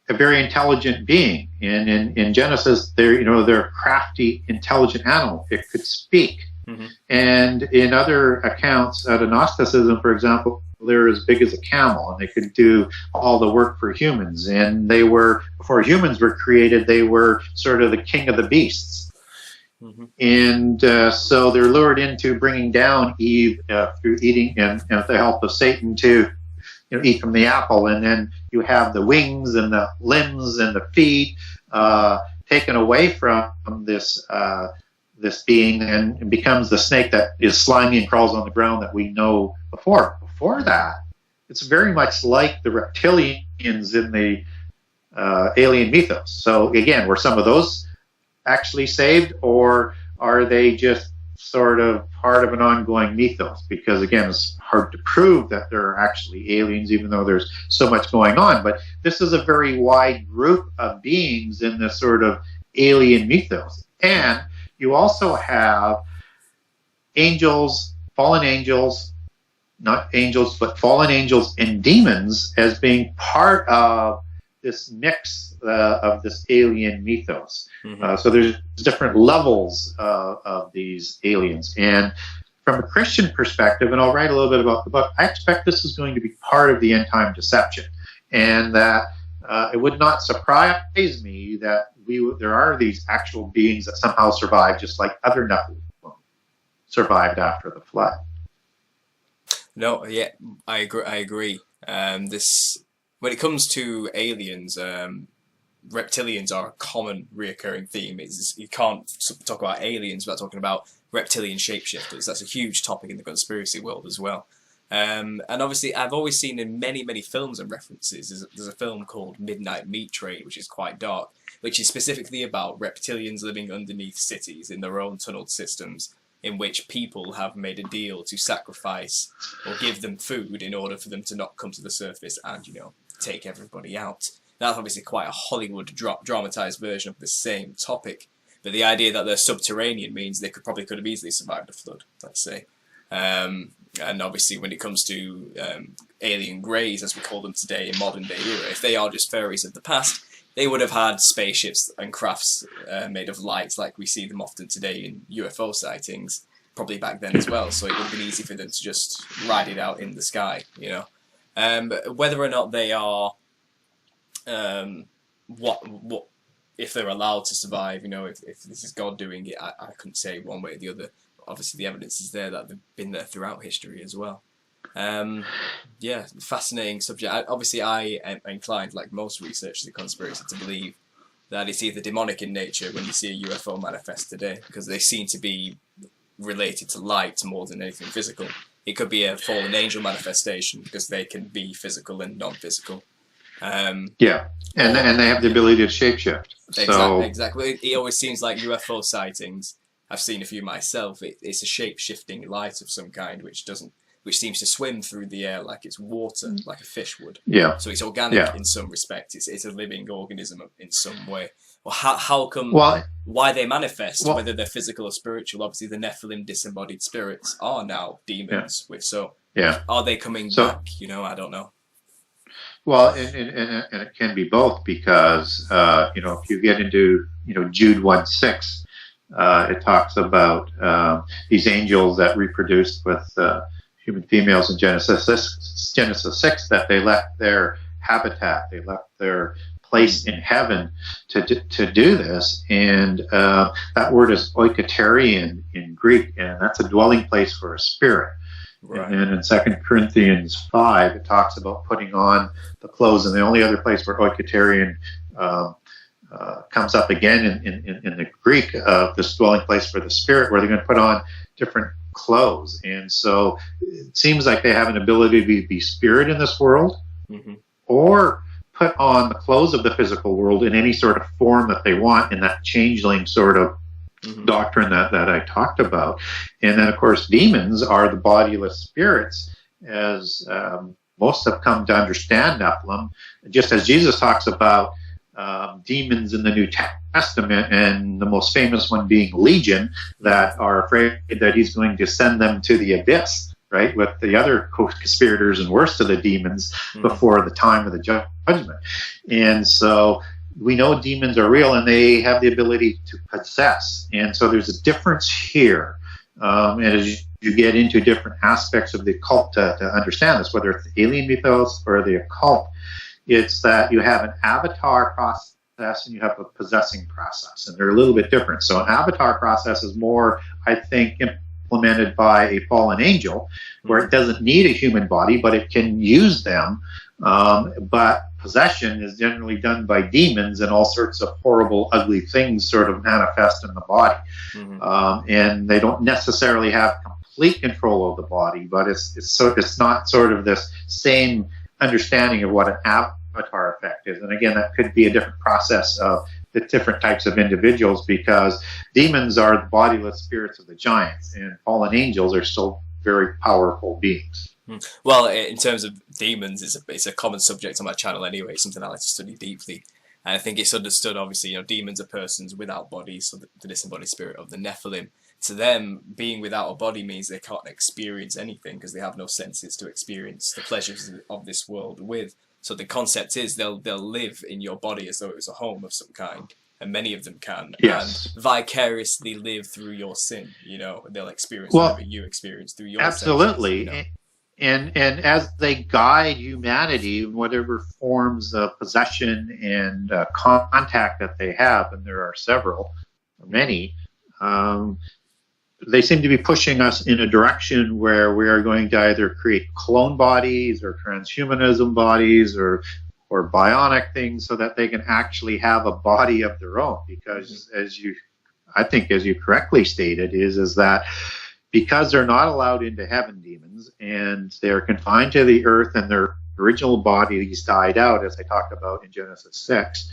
a very intelligent being. And in Genesis, they're a crafty, intelligent animal. It could speak. And in other accounts, out of Gnosticism, for example, they're as big as a camel, and they could do all the work for humans. And they were, before humans were created, they were sort of the king of the beasts. And so they're lured into bringing down Eve through eating, and with the help of Satan, to eat from the apple. And then you have the wings and the limbs and the feet taken away from this being, and it becomes the snake that is slimy and crawls on the ground that we know before. Before that, it's very much like the reptilians in the alien mythos. So again, were some of those actually saved, or are they just sort of part of an ongoing mythos, because again, it's hard to prove that there are actually aliens, even though there's so much going on. But this is a very wide group of beings in this sort of alien mythos. And you also have angels, fallen angels, not angels, but fallen angels and demons as being part of this mix of this alien mythos. So there's different levels of these aliens. And from a Christian perspective, and I'll write a little bit about the book, I expect this is going to be part of the end time deception. And that it would not surprise me that there are these actual beings that somehow survive, just like other Nephilim survived after the flood.
No, yeah, I agree. When it comes to aliens, reptilians are a common reoccurring theme. You can't talk about aliens without talking about reptilian shapeshifters. That's a huge topic in the conspiracy world as well. And obviously, I've always seen in many films and references, there's a film called Midnight Meat Train, which is quite dark, which is specifically about reptilians living underneath cities in their own tunneled systems, in which people have made a deal to sacrifice or give them food in order for them to not come to the surface and, take everybody out. That's obviously quite a Hollywood dramatized version of the same topic, but the idea that they're subterranean means they could have easily survived a flood, let's say. And obviously when it comes to alien greys, as we call them today in modern day era, if they are just fairies of the past, they would have had spaceships and crafts made of light like we see them often today in UFO sightings, probably back then as well, so it would have been easy for them to just ride it out in the sky, whether or not they are, what if they're allowed to survive, if this is God doing it, I couldn't say one way or the other. Obviously the evidence is there that they've been there throughout history as well. Yeah, fascinating subject. Obviously I am inclined, like most researchers in conspiracy, to believe that it's either demonic in nature when you see a UFO manifest today, because they seem to be related to light more than anything physical. It could be a fallen angel manifestation because they can be physical and non-physical.
Yeah, and they have the ability to shapeshift.
Exactly. It always seems like UFO sightings, I've seen a few myself, it's a shape-shifting light of some kind which seems to swim through the air like it's water, like a fish would.
Yeah.
So it's organic in some respect. It's a living organism in some way. Well, how come? Why they manifest? Whether they're physical or spiritual. Obviously, the Nephilim disembodied spirits are now demons. Are they coming back? I don't know.
Well, and it can be both, because if you get into Jude 1:6, it talks about these angels that reproduced with human females in Genesis 6, that they left their habitat, they left their place in heaven to do this, and that word is oikoterion in Greek, and that's a dwelling place for a spirit. Right. And then in 2 Corinthians 5, it talks about putting on the clothes, and the only other place where oikoterion comes up again in the Greek of this dwelling place for the spirit, where they're going to put on different clothes. And so it seems like they have an ability to be spirit in this world, or put on the clothes of the physical world in any sort of form that they want, in that changeling sort of doctrine that I talked about. And then, of course, demons are the bodiless spirits, as most have come to understand Nephilim, just as Jesus talks about demons in the New Testament, and the most famous one being Legion, that are afraid that he's going to send them to the abyss, right, with the other co-conspirators and worst of the demons before the time of the judgment. And so we know demons are real, and they have the ability to possess. And so there's a difference here. And as you get into different aspects of the occult to understand this, whether it's the alien mythos or the occult, it's that you have an avatar process and you have a possessing process, and they're a little bit different. So an avatar process is more, I think, implemented by a fallen angel, where it doesn't need a human body, but it can use them. But possession is generally done by demons, and all sorts of horrible, ugly things sort of manifest in the body. And they don't necessarily have complete control of the body, but it's not sort of this same understanding of what an avatar effect is. And again, that could be a different process of the different types of individuals, because demons are the bodiless spirits of the giants, and fallen angels are still very powerful beings.
Well, in terms of demons, it's a common subject on my channel anyway. It's something I like to study deeply. And I think it's understood, obviously, demons are persons without bodies, so the disembodied spirit of the Nephilim. To them, being without a body means they can't experience anything because they have no senses to experience the pleasures of this world with. So the concept is they'll live in your body as though it was a home of some kind, and many of them can,
yes,
and vicariously live through your sin. They'll experience
well,
whatever you experience through your
absolutely.
Senses,
And as they guide humanity in whatever forms of possession and contact that they have, and there are several, or many, they seem to be pushing us in a direction where we are going to either create clone bodies or transhumanism bodies or bionic things so that they can actually have a body of their own. Because as you correctly stated, is that because they're not allowed into heaven, demons, and they're confined to the earth, and their original bodies died out, as I talked about in Genesis 6.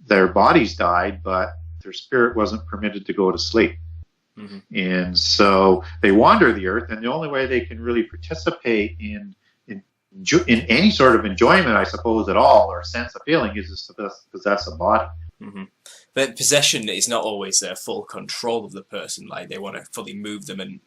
Their bodies died, but their spirit wasn't permitted to go to sleep. And so they wander the earth, and the only way they can really participate in any sort of enjoyment, I suppose, at all, or sense of feeling, is to possess a body.
But possession is not always full control of the person. Like they want to fully move them, and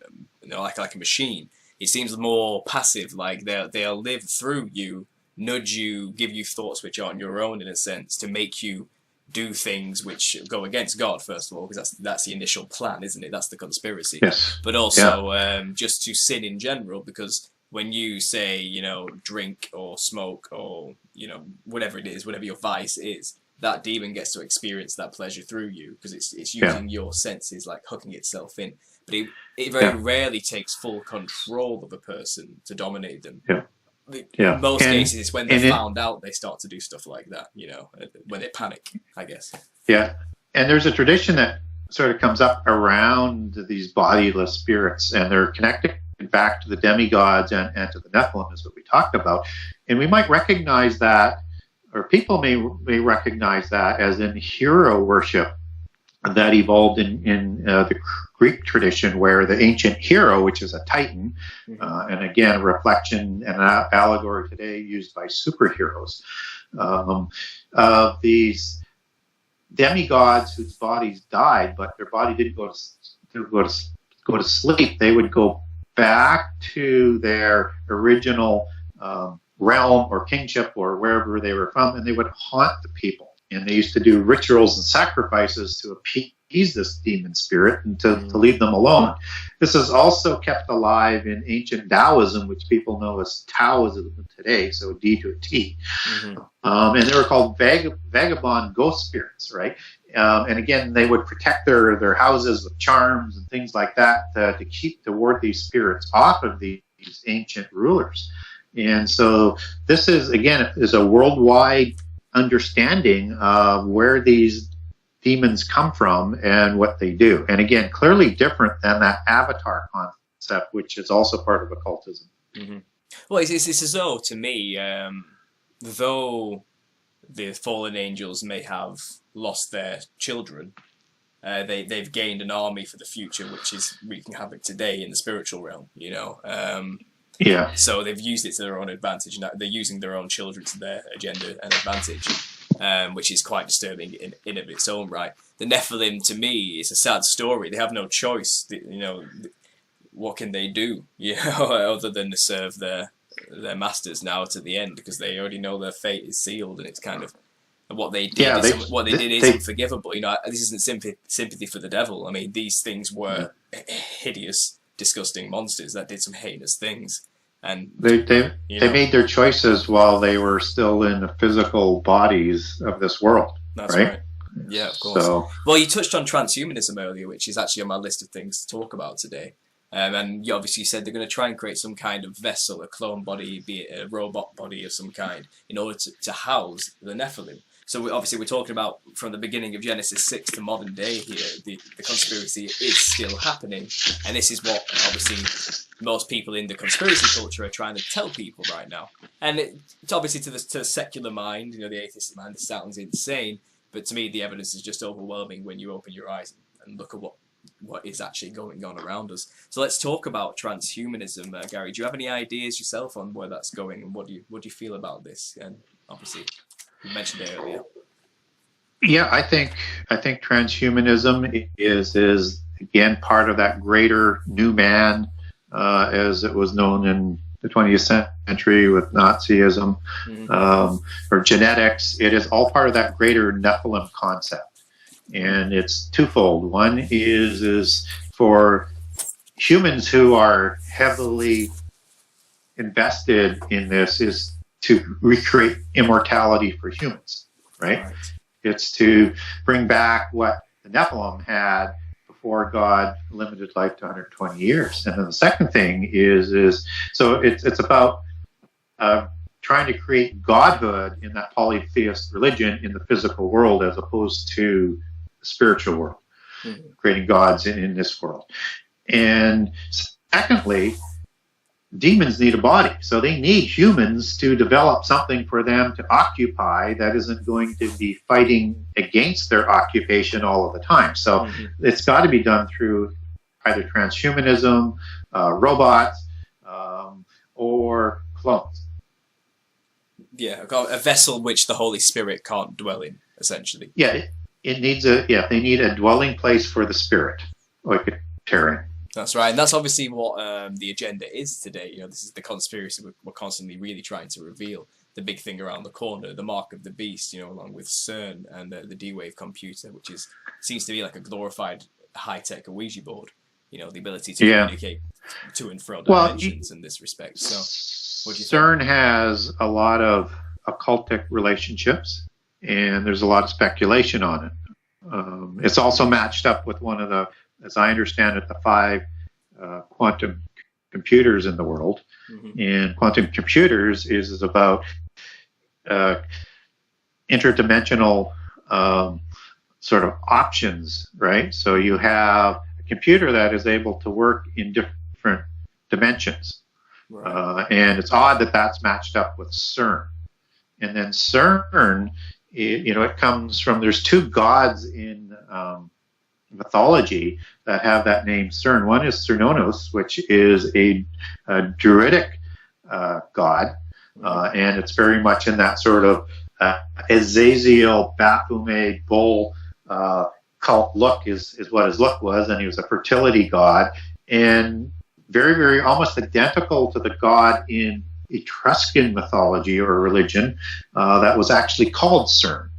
like a machine. It seems more passive. Like they'll live through you, nudge you, give you thoughts which aren't your own in a sense, to make you do things which go against God, first of all, because that's the initial plan, isn't it? That's the conspiracy.
Yes.
But also just to sin in general, because when you say, drink or smoke or, whatever it is, whatever your vice is, that demon gets to experience that pleasure through you because it's using your senses, like hooking itself in. But it very rarely takes full control of a person to dominate them. In most cases, it's when they're found out they start to do stuff like that, when they panic, I guess.
Yeah. And there's a tradition that sort of comes up around these bodiless spirits, and they're connected back to the demigods and to the Nephilim, is what we talked about. And we might recognize that, or people may recognize that as in hero worship that evolved in the Greek tradition, where the ancient hero, which is a titan, and again, a reflection and an allegory today used by superheroes, of these demigods whose bodies died, but their body didn't go to sleep. They would go back to their original realm or kingship or wherever they were from, and they would haunt the people. And they used to do rituals and sacrifices to appease this demon spirit and to leave them alone. This is also kept alive in ancient Taoism, which people know as Taoism today, so D to a T. And they were called vagabond ghost spirits, right? And again, they would protect their houses with charms and things like that to ward these spirits off of these ancient rulers. And so this is a worldwide understanding of where these demons come from and what they do. And again, clearly different than that avatar concept, which is also part of occultism.
Well, it's as though, to me, though the fallen angels may have lost their children, they've gained an army for the future, which is wreaking havoc today in the spiritual realm, So they've used it to their own advantage. Now they're using their own children to their agenda and advantage, which is quite disturbing in of its own right. The Nephilim, to me, is a sad story. They have no choice. What can they do? Other than to serve their masters now to the end, because they already know their fate is sealed, and it's kind of what they did. Is unforgivable. This isn't sympathy for the devil. I mean, these things were hideous, disgusting monsters that did some heinous things. And
they made their choices while they were still in the physical bodies of this world.
That's right. Yeah, of course. Well, you touched on transhumanism earlier, which is actually on my list of things to talk about today. And you obviously said they're going to try and create some kind of vessel, a clone body, be it a robot body of some kind, in order to house the Nephilim. So we're talking about from the beginning of Genesis 6 to modern day here, the conspiracy is still happening. And this is what, obviously, most people in the conspiracy culture are trying to tell people right now. And it's obviously to the secular mind, the atheistic mind, this sounds insane. But to me, the evidence is just overwhelming when you open your eyes and look at what is actually going on around us. So let's talk about transhumanism, Gary. Do you have any ideas yourself on where that's going, and what do you feel about this? And obviously, you mentioned it earlier.
Yeah, I think transhumanism is again part of that greater new man, as it was known in the 20th century with Nazism, or genetics. It is all part of that greater Nephilim concept. And it's twofold. One is for humans who are heavily invested in this, is to recreate immortality for humans, right? It's to bring back what the Nephilim had before God limited life to 120 years. And then the second thing is so it's about trying to create godhood in that polytheist religion in the physical world, as opposed to the spiritual world, creating gods in this world. And secondly, demons need a body, so they need humans to develop something for them to occupy that isn't going to be fighting against their occupation all of the time. So it's got to be done through either transhumanism, robots, or clones.
Yeah, a vessel which the Holy Spirit can't dwell in, essentially.
Yeah, it needs they need a dwelling place for the spirit, like a Terran.
That's right, and that's obviously what the agenda is today. You know, this is the conspiracy we're constantly really trying to reveal. The big thing around the corner, the mark of the beast, you know, along with CERN and the D-Wave computer, which seems to be like a glorified high-tech Ouija board. You know, the ability to communicate to and fro dimensions in this respect. So, what do you think?
CERN has a lot of occultic relationships, and there's a lot of speculation on it. It's also matched up with one of the, as I understand it, the 5 quantum computers in the world. And quantum computers is about interdimensional sort of options, right? So you have a computer that is able to work in different dimensions. Right. And it's odd that that's matched up with CERN. And then CERN, it comes from, there's 2 gods in mythology that have that name CERN. One is Cernunnos, which is a druidic god, and it's very much in that sort of Azazel, Baphomet, bull cult look is what his look was, and he was a fertility god, and very, very almost identical to the god in Etruscan mythology or religion that was actually called CERN.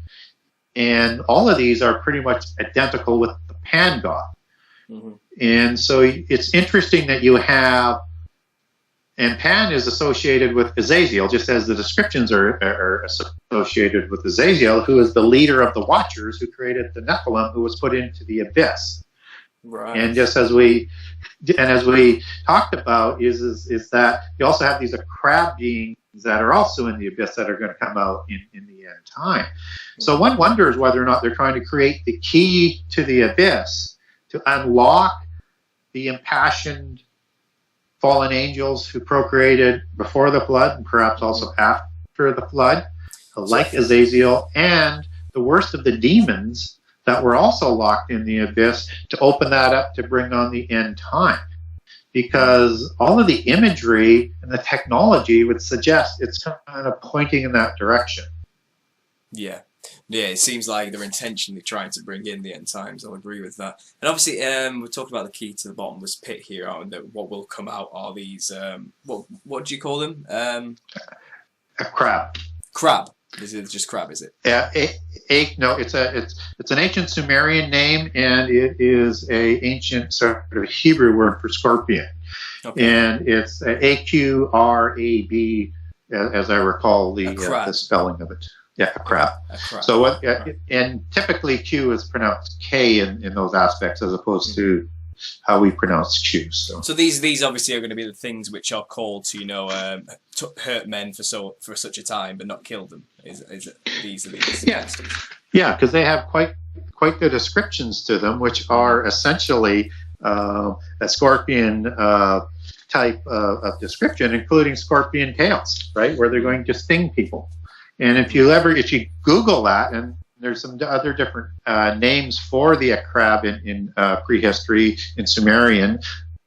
And all of these are pretty much identical with the Pan god. And so it's interesting that you have, and Pan is associated with Azazel, just as the descriptions are associated with Azazel, who is the leader of the Watchers, who created the Nephilim, who was put into the abyss. Right. And just as we talked about, is that you also have these crab beings that are also in the abyss that are going to come out in the end time. So one wonders whether or not they're trying to create the key to the abyss to unlock the impassioned fallen angels who procreated before the flood and perhaps also after the flood, like Azazel, and the worst of the demons that were also locked in the abyss, to open that up to bring on the end time. Because all of the imagery and the technology would suggest it's kind of pointing in that direction. Yeah,
it seems like they're intentionally trying to bring in the end times. I'll agree with that. And obviously, we're talking about the key to the bottomless pit here, and what will come out are these, what do you call them?
A crab.
Crab. Is it just crab, is it?
Yeah, no, it's an ancient Sumerian name, and it is a ancient sort of Hebrew word for scorpion. Okay. And it's AQRAB, as I recall the spelling of it. Yeah, a crab. A crab. So and typically Q is pronounced K in those aspects, as opposed to how we pronounce Q.
So these obviously are going to be the things which are called to, to hurt men for such a time, but not kill them. Is it these are these?
Yeah, because they have quite the descriptions to them, which are essentially a scorpion type of description, including scorpion tails, right, where they're going to sting people. And if you Google that, and there's some other different names for the Akrab in prehistory, in Sumerian.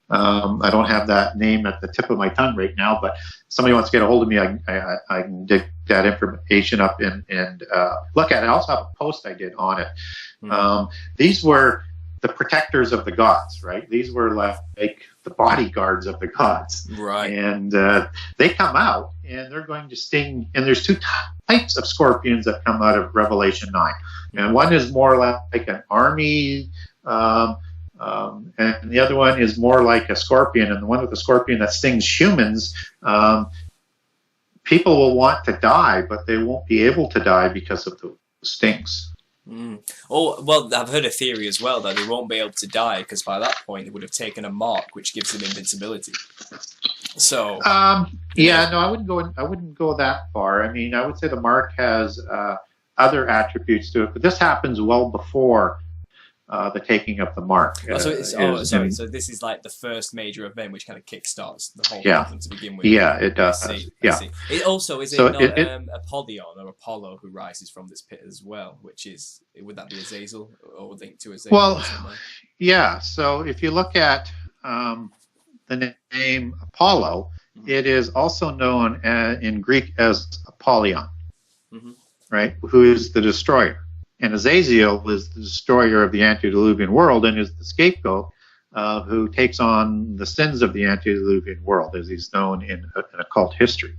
I don't have that name at the tip of my tongue right now, but if somebody wants to get a hold of me, I can dig that information up and look at it. I also have a post I did on it. These were the protectors of the gods, right? These were like the bodyguards of the gods.
Right.
And they come out and they're going to sting. And there's two types of scorpions that come out of Revelation 9. And one is more like an army, and the other one is more like a scorpion. And the one with the scorpion that stings humans, people will want to die, but they won't be able to die because of the stings.
Oh, well, I've heard a theory as well that they won't be able to die because by that point they would have taken a mark which gives them invincibility. So
yeah, no, I wouldn't go that far. I mean, I would say the mark has other attributes to it, but this happens well before the taking of the mark.
So this is like the first major event which kind of kickstarts the whole thing to begin with.
Yeah, it does.
I see. It also is
So
it not Apollyon or Apollo who rises from this pit as well, which is, would that be Azazel or linked to Azazel?
Well, yeah. So if you look at the name Apollo, it is also known in Greek as Apollyon, right? Who is the destroyer. And Azazel is the destroyer of the antediluvian world and is the scapegoat who takes on the sins of the antediluvian world, as he's known in occult history.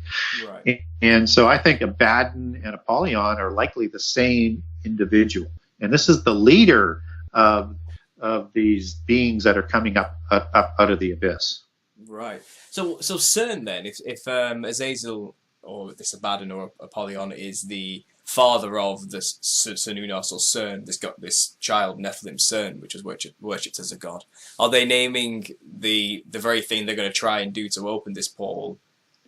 Right.
And so I think Abaddon and Apollyon are likely the same individual. And this is the leader of these beings that are coming up out of the abyss.
Right. So CERN then, if Azazel or this Abaddon or Apollyon is the father of this Cernunnos or CERN, this child Nephilim CERN, which is worshipped as a god, are they naming the very thing they're going to try and do to open this portal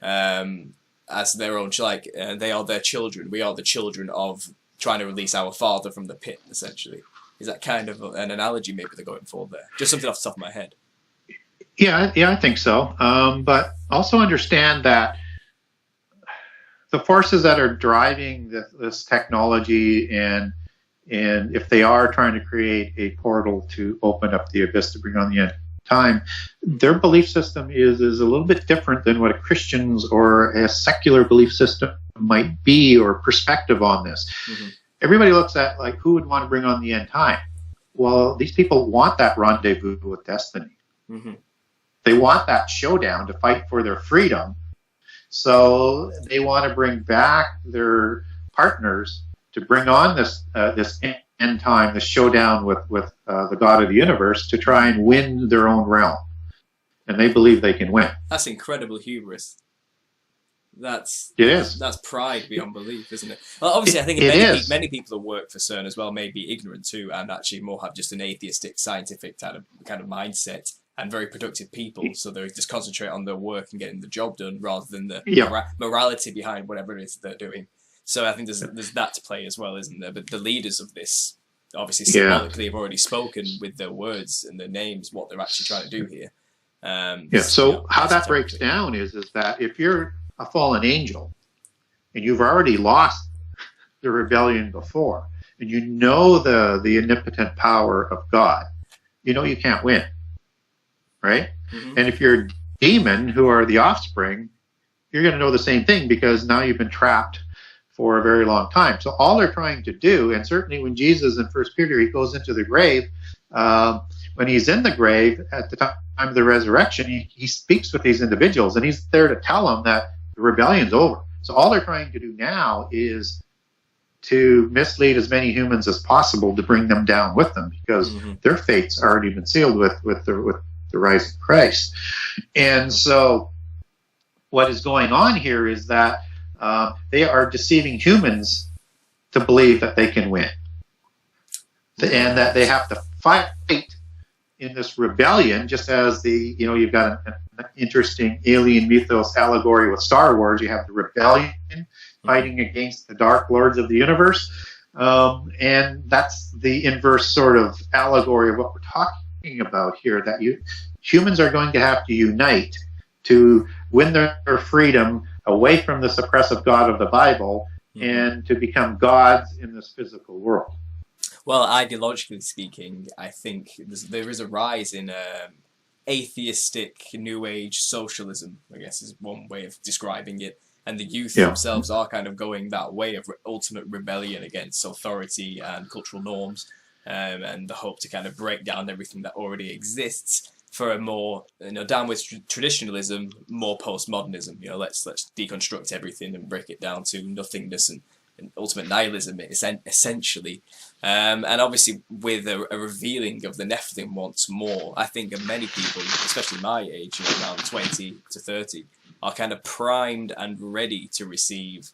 as their own, like they are their children, we are the children of trying to release our father from the pit, essentially? Is that kind of an analogy maybe they're going for there? Just something off the top of my head.
Yeah, I think so. But also understand that the forces that are driving this technology, and if they are trying to create a portal to open up the abyss to bring on the end time, their belief system is a little bit different than what a Christian's or a secular belief system might be, or perspective on this. Everybody looks at like, who would want to bring on the end time? Well, these people want that rendezvous with destiny. They want that showdown to fight for their freedom. So they want to bring back their partners to bring on this end time, this showdown with the God of the universe, to try and win their own realm. And they believe they can win.
That's incredible hubris. That's pride beyond belief, isn't it? Well, obviously, I think many people who work for CERN as well may be ignorant too, and actually more have just an atheistic, scientific kind of mindset, and very productive people. So they just concentrate on their work and getting the job done rather than the morality behind whatever it is they're doing. So I think there's that to play as well, isn't there? But the leaders of this obviously symbolically have already spoken with their words and their names what they're actually trying to do here.
So how that breaks down is that if you're a fallen angel and you've already lost the rebellion before, and you know the omnipotent power of God, you know you can't win, right? And if you're a demon who are the offspring, you're going to know the same thing, because now you've been trapped for a very long time. So all they're trying to do, and certainly when Jesus in 1 Peter, he goes into the grave, when he's in the grave at the time of the resurrection, he speaks with these individuals, and he's there to tell them that the rebellion's over. So all they're trying to do now is to mislead as many humans as possible to bring them down with them, because their fate's already been sealed with the rise of Christ. And so what is going on here is that they are deceiving humans to believe that they can win, and that they have to fight in this rebellion, just as you've got an interesting alien mythos allegory with Star Wars. You have the rebellion fighting against the dark lords of the universe, and that's the inverse sort of allegory of what we're talking about here, that humans are going to have to unite to win their freedom away from this oppressive God of the Bible and to become gods in this physical world.
Well, ideologically speaking, I think there is a rise in atheistic New Age socialism, I guess is one way of describing it. And the youth themselves are kind of going that way of ultimate rebellion against authority and cultural norms, and the hope to kind of break down everything that already exists for a more, down with traditionalism, more postmodernism. Let's deconstruct everything and break it down to nothingness and ultimate nihilism, essentially. And obviously, with a revealing of the Nephilim once more, I think that many people, especially my age, around 20 to 30, are kind of primed and ready to receive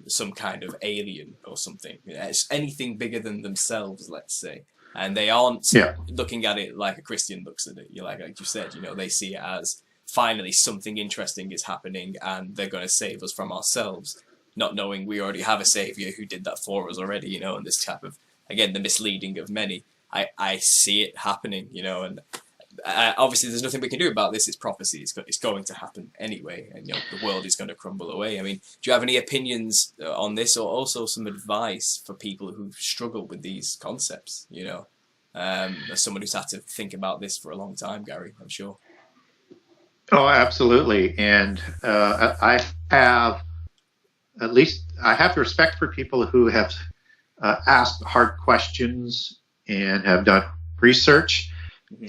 some kind of alien or something. It's anything bigger than themselves, let's say. And they aren't looking at it like a Christian looks at it. Like you said, they see it as finally something interesting is happening and they're going to save us from ourselves, not knowing we already have a savior who did that for us already, and this type of, again, the misleading of many. I see it happening, and obviously there's nothing we can do about this. It's prophecy. It's going to happen anyway, and the world is going to crumble away. I mean, do you have any opinions on this, or also some advice for people who struggle with these concepts? As someone who's had to think about this for a long time, Gary, I'm sure.
Oh, absolutely. And I have respect for people who have asked hard questions and have done research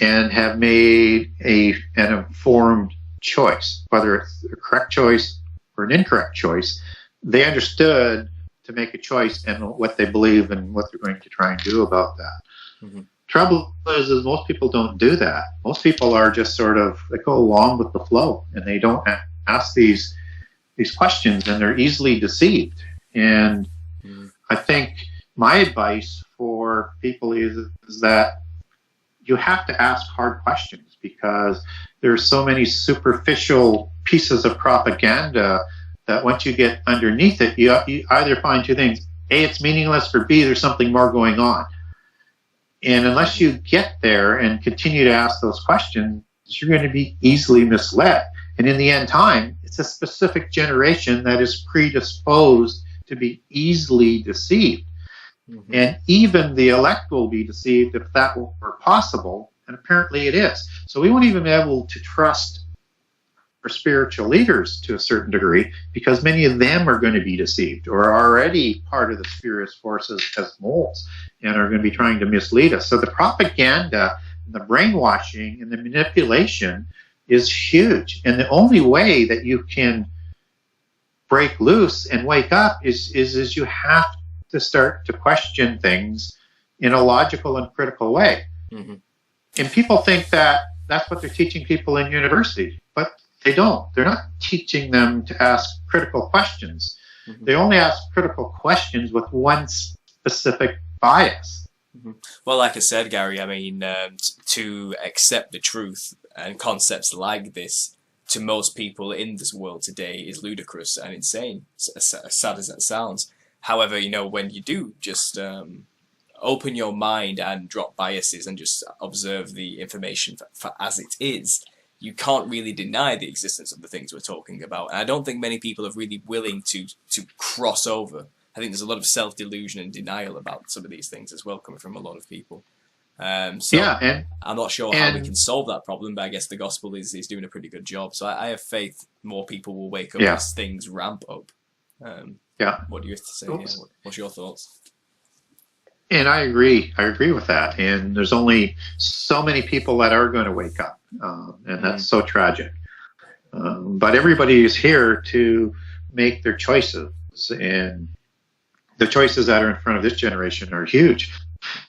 and have made an informed choice, whether it's a correct choice or an incorrect choice. They understood to make a choice and what they believe and what they're going to try and do about that. Mm-hmm. Trouble is most people don't do that. Most people are just they go along with the flow, and they don't ask these questions, and they're easily deceived. And I think my advice for people is that you have to ask hard questions, because there's so many superficial pieces of propaganda that once you get underneath it, you either find two things: A, it's meaningless, or B, there's something more going on. And unless you get there and continue to ask those questions, you're going to be easily misled. And in the end time, it's a specific generation that is predisposed to be easily deceived. Mm-hmm. And even the elect will be deceived if that were possible, and apparently it is. So we won't even be able to trust our spiritual leaders to a certain degree, because many of them are going to be deceived or are already part of the spurious forces as moles and are going to be trying to mislead us. So the propaganda, the brainwashing, and the manipulation is huge. And the only way that you can break loose and wake up is you have to start to question things in a logical and critical way. Mm-hmm. And people think that that's what they're teaching people in university, but they don't. They're not teaching them to ask critical questions. Mm-hmm. They only ask critical questions with one specific bias.
Mm-hmm. Well, like I said, Gary, I mean, to accept the truth and concepts like this to most people in this world today is ludicrous and insane, as sad as that sounds. However, when you do just open your mind and drop biases and just observe the information for as it is, you can't really deny the existence of the things we're talking about. And I don't think many people are really willing to cross over. I think there's a lot of self-delusion and denial about some of these things as well, coming from a lot of people. I'm not sure how we can solve that problem, but I guess the gospel is doing a pretty good job. So I have faith more people will wake up as things ramp up. What do you have to say here? What's your thoughts?
And I agree with that. And there's only so many people that are going to wake up. And that's so tragic. But everybody is here to make their choices. And the choices that are in front of this generation are huge.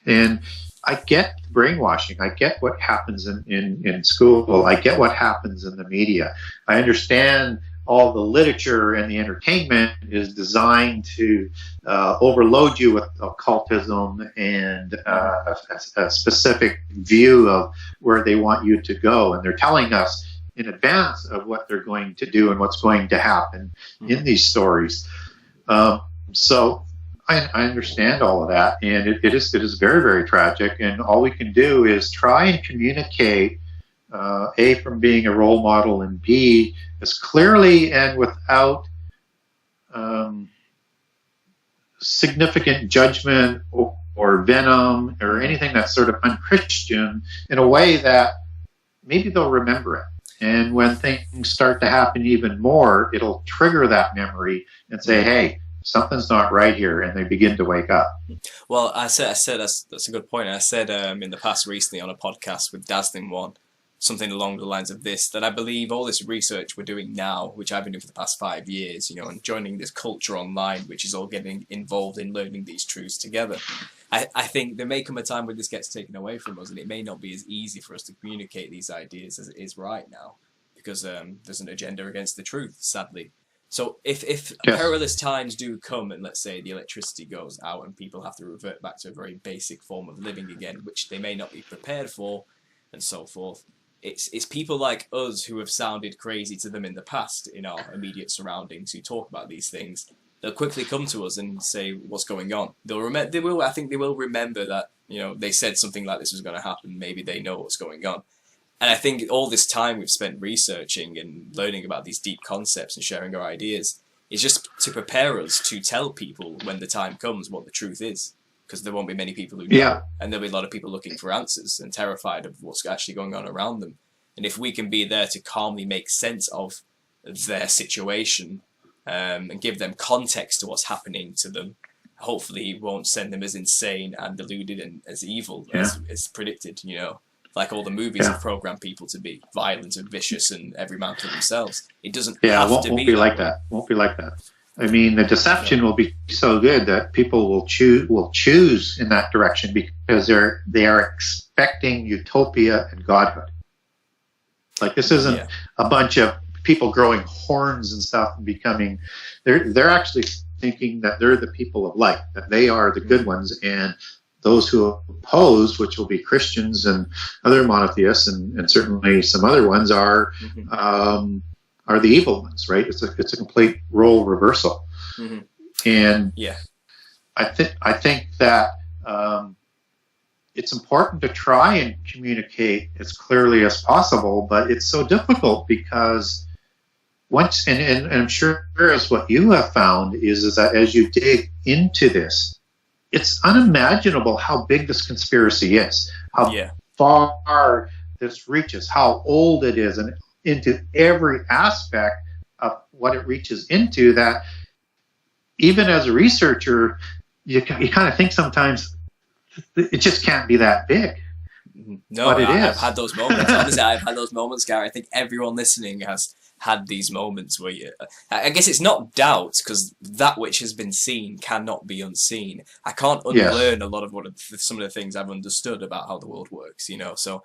And I get brainwashing. I get what happens in school. I get what happens in the media. I understand all the literature and the entertainment is designed to overload you with occultism and a specific view of where they want you to go. And they're telling us in advance of what they're going to do and what's going to happen in these stories. So I understand all of that, and it is very, very tragic. And all we can do is try and communicate, A, from being a role model, and B, as clearly and without significant judgment or venom or anything that's sort of unchristian in a way that maybe they'll remember it. And when things start to happen even more, it'll trigger that memory and say, hey, something's not right here, and they begin to wake up.
Well, I said that's a good point. I said in the past recently on a podcast with Dazzling One, something along the lines of this, that I believe all this research we're doing now, which I've been doing for the past 5 years, and joining this culture online, which is all getting involved in learning these truths together. I think there may come a time where this gets taken away from us, and it may not be as easy for us to communicate these ideas as it is right now, because there's an agenda against the truth, sadly. So if perilous times do come, and let's say the electricity goes out and people have to revert back to a very basic form of living again, which they may not be prepared for, and so forth, it's people like us who have sounded crazy to them in the past in our immediate surroundings who talk about these things. They'll quickly come to us and say what's going on. I think they will remember that they said something like this was going to happen. Maybe they know what's going on. And I think all this time we've spent researching and learning about these deep concepts and sharing our ideas is just to prepare us to tell people when the time comes what the truth is, because there won't be many people who know, and there'll be a lot of people looking for answers and terrified of what's actually going on around them. And if we can be there to calmly make sense of their situation and give them context to what's happening to them, hopefully it won't send them as insane and deluded and as evil as predicted, like all the movies have programmed people to be violent and vicious and every man for themselves. It doesn't have to be like that.
Won't be like that. I mean, the deception will be so good that people will choose in that direction because they are expecting utopia and godhood. Like, this isn't a bunch of people growing horns and stuff and becoming. They're actually thinking that they're the people of light, that they are the good ones, and those who oppose, which will be Christians and other monotheists, and certainly some other ones, are the evil ones, right? It's a complete role reversal, and I think that it's important to try and communicate as clearly as possible, but it's so difficult because once, and I'm sure as what you have found is that as you dig into this, it's unimaginable how big this conspiracy is, how far this reaches, how old it is, and into every aspect of what it reaches into, that even as a researcher, you kind of think sometimes it just can't be that big.
No, but I've had those moments. Honestly, I've had those moments, Gary. I think everyone listening has had these moments where I guess it's not doubt, because that which has been seen cannot be unseen. I can't unlearn a lot of some of the things I've understood about how the world works, So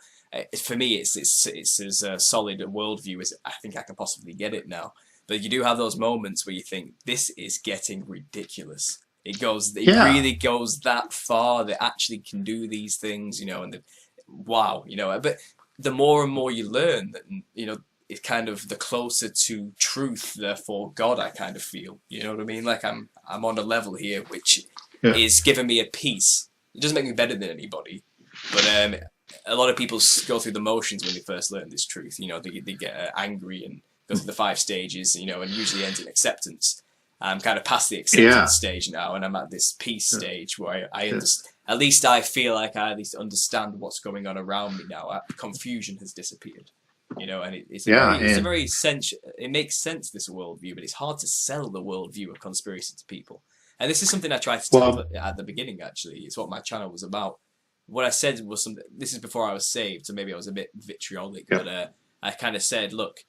for me, it's as solid a worldview as I think I can possibly get it now. But you do have those moments where you think, this is getting ridiculous. It really goes that far. They actually can do these things, and wow, But the more and more you learn, that it's kind of the closer to truth, therefore God, I kind of feel. You know what I mean? Like I'm on a level here which is giving me a peace. It doesn't make me better than anybody, but a lot of people go through the motions when they first learn this truth. They get angry and go through the 5 stages, and usually ends in acceptance. I'm kind of past the acceptance stage now, and I'm at this peace stage where I understand. At least I feel like I at least understand what's going on around me now. Confusion has disappeared, and it's a very sense. It makes sense, this worldview, but it's hard to sell the worldview of conspiracy to people. And this is something I tried to tell at the beginning. Actually, it's what my channel was about. What I said was something. This is before I was saved, so maybe I was a bit vitriolic, but I kind of said, look.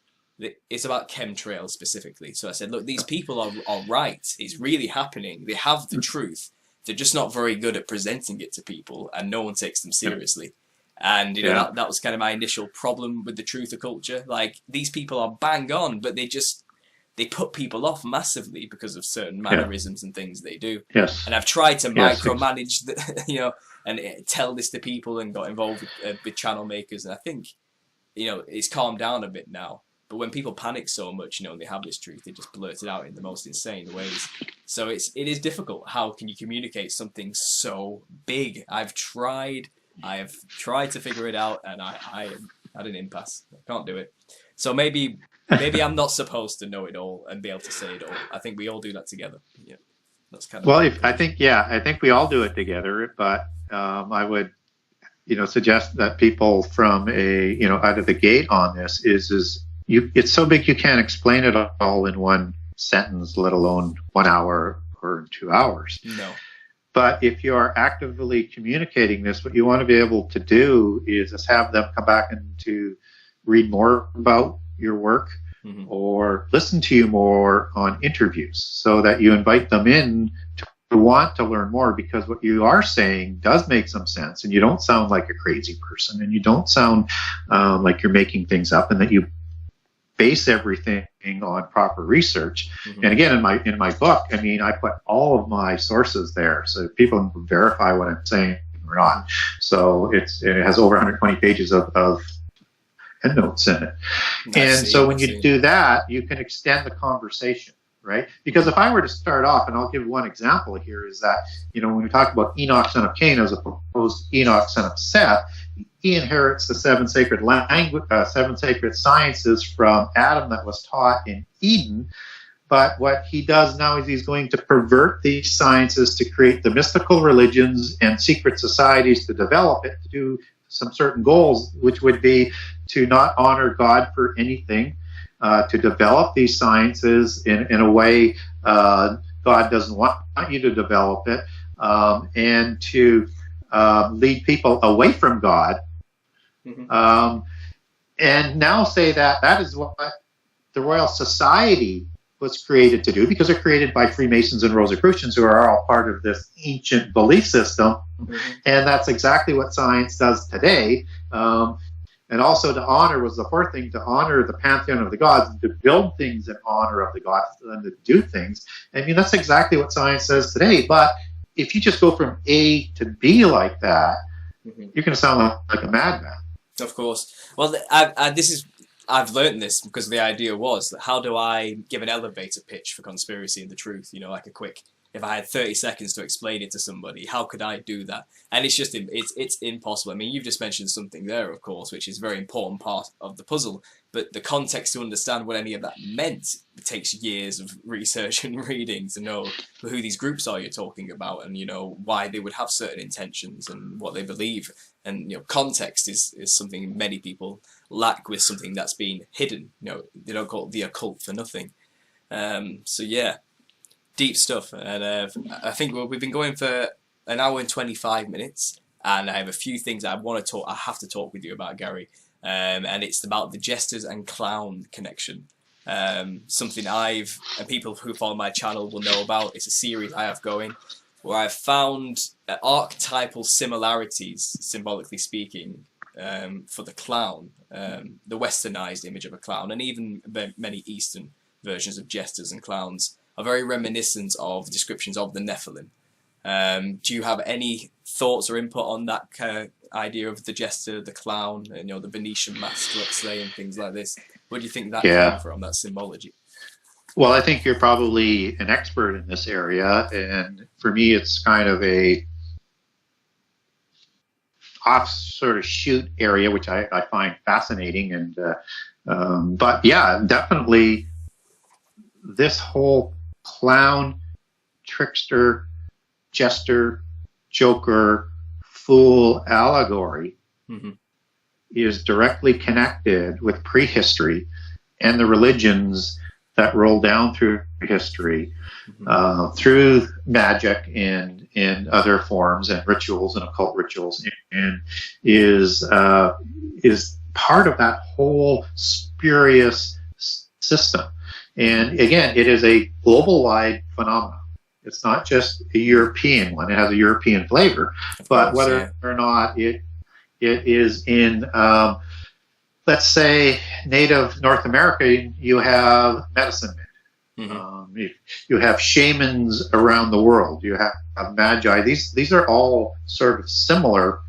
It's about chemtrails specifically. So I said, look, these people are right. It's really happening. They have the truth. They're just not very good at presenting it to people, and no one takes them seriously. And that was kind of my initial problem with the truther culture. Like, these people are bang on, but they put people off massively because of certain mannerisms and things they do. And I've tried to micromanage and tell this to people, and got involved with channel makers, and I think it's calmed down a bit now. But when people panic so much, and they have this truth, they just blurt it out in the most insane ways. So it is difficult. How can you communicate something so big? I've tried to figure it out, and I had an impasse. I can't do it. So maybe I'm not supposed to know it all and be able to say it all. I think we all do that together. That's kind of
Well, I think we all do it together, but I would, suggest that people from out of the gate on this it's so big you can't explain it all in one sentence, let alone 1 hour or 2 hours.
No.
But if you are actively communicating this, what you want to be able to do is just have them come back and to read more about your work, or listen to you more on interviews, so that you invite them in to want to learn more, because what you are saying does make some sense, and you don't sound like a crazy person, and you don't sound like you're making things up, and that you base everything on proper research. And again, in my book, I put all of my sources there, so people can verify what I'm saying or not. So it has over 120 pages of endnotes in it. And so when you do that, you can extend the conversation, right? Because if I were to start off, and I'll give one example here, is that, when we talk about Enoch, son of Cain, as opposed to Enoch, son of Seth, he inherits the seven sacred sciences from Adam that was taught in Eden. But what he does now is he's going to pervert these sciences to create the mystical religions and secret societies to develop it, to do some certain goals, which would be to not honor God for anything, to develop these sciences in a way God doesn't want you to develop it, and to lead people away from God. And now say that is what the Royal Society was created to do, because they're created by Freemasons and Rosicrucians, who are all part of this ancient belief system. And that's exactly what science does today. And also to honor was the fourth thing, to honor the pantheon of the gods, and to build things in honor of the gods, and to do things. That's exactly what science says today. But if you just go from A to B like that, you're going to sound like a madman.
Of course. Well, I've learned this because the idea was that how do I give an elevator pitch for conspiracy and the truth? Like a quick, if I had 30 seconds to explain it to somebody, how could I do that? And it's just, it's impossible. You've just mentioned something there, of course, which is a very important part of the puzzle. But the context to understand what any of that meant, it takes years of research and reading to know who these groups are you're talking about, and why they would have certain intentions and what they believe. And context is something many people lack with something that's been hidden. They don't call it the occult for nothing. So yeah, deep stuff. And I think we've been going for an hour and 25 minutes, and I have a few things I have to talk with you about, Gary. And it's about the jesters and clown connection. Something and people who follow my channel will know about. It's a series I have going, where I've found archetypal similarities, symbolically speaking, for the clown, the westernized image of a clown, and even many Eastern versions of jesters and clowns are very reminiscent of descriptions of the Nephilim. Do you have any thoughts or input on that idea of the jester, the clown, the Venetian mask, let's say, and things like this? Where do you think that came from, that symbology?
Well, I think you're probably an expert in this area, and for me, it's kind of a off sort of shoot area, which I find fascinating. And but yeah, definitely, this whole clown, trickster, jester, joker, fool allegory is directly connected with prehistory and the religions that roll down through history, through magic and other forms and rituals and occult rituals, and is part of that whole spurious system. And again, it is a global-wide phenomenon. It's not just a European one. It has a European flavor, but whether or not it is in, let's say, native North America, you have medicine men. You have shamans around the world. You have magi. These are all sort of similar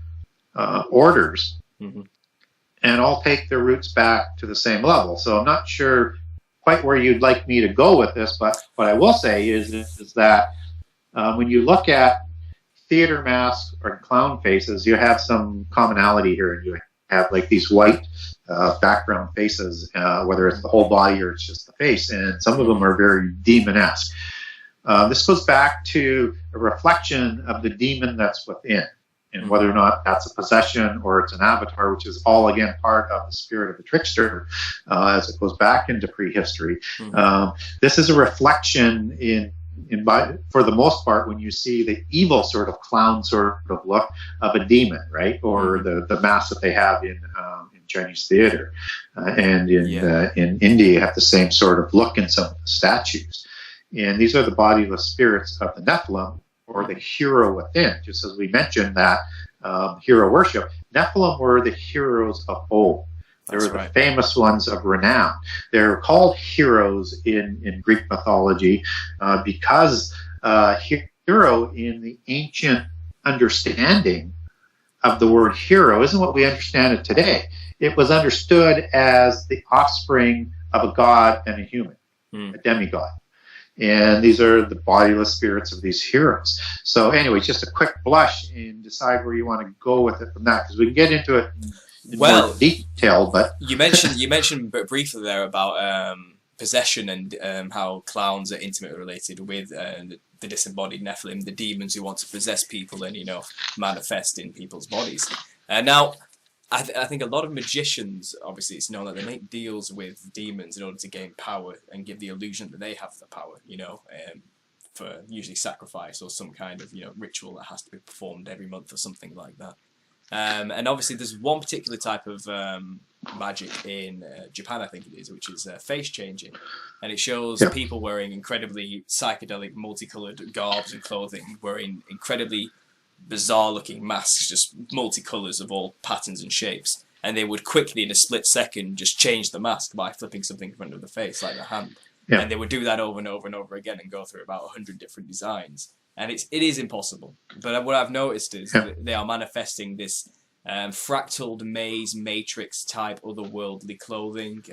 orders, and all take their roots back to the same level. So I'm not sure quite where you'd like me to go with this, but what I will say is that when you look at theater masks or clown faces, you have some commonality here. You have like these white background faces, whether it's the whole body or it's just the face, and some of them are very demonesque. This goes back to a reflection of the demon that's within, and whether or not that's a possession or it's an avatar, which is all, again, part of the spirit of the trickster, as it goes back into prehistory. This is a reflection for the most part, when you see the evil sort of clown sort of look of a demon, right? Or the mask that they have in Chinese theater. And in India, you have the same sort of look in some of the statues. And these are the bodiless spirits of the Nephilim, or the hero within. Just as we mentioned that hero worship, Nephilim were the heroes of old. They were the famous ones of renown. They're called heroes in Greek mythology because hero in the ancient understanding of the word hero isn't what we understand it today. It was understood as the offspring of a god and a human, a demigod. And these are the bodiless spirits of these heroes. So anyway, just a quick blush and decide where you want to go with it from that, because we can get into it in more detail. But you
mentioned briefly there about possession and how clowns are intimately related with the disembodied Nephilim, the demons who want to possess people and manifest in people's bodies. Now, I think a lot of magicians, obviously, it's known that they make deals with demons in order to gain power and give the illusion that they have the power, for usually sacrifice or some kind of, ritual that has to be performed every month or something like that. And obviously, there's one particular type of magic in Japan, I think it is, which is face changing. And it shows people wearing incredibly psychedelic, multicolored garbs and clothing, wearing incredibly bizarre-looking masks, just multicolours of all patterns and shapes. And they would quickly, in a split second, just change the mask by flipping something in front of the face, like a hand. Yeah. And they would do that over and over and over again and go through about 100 different designs. And it is impossible. But what I've noticed is that they are manifesting this fractaled maze, matrix type, otherworldly clothing,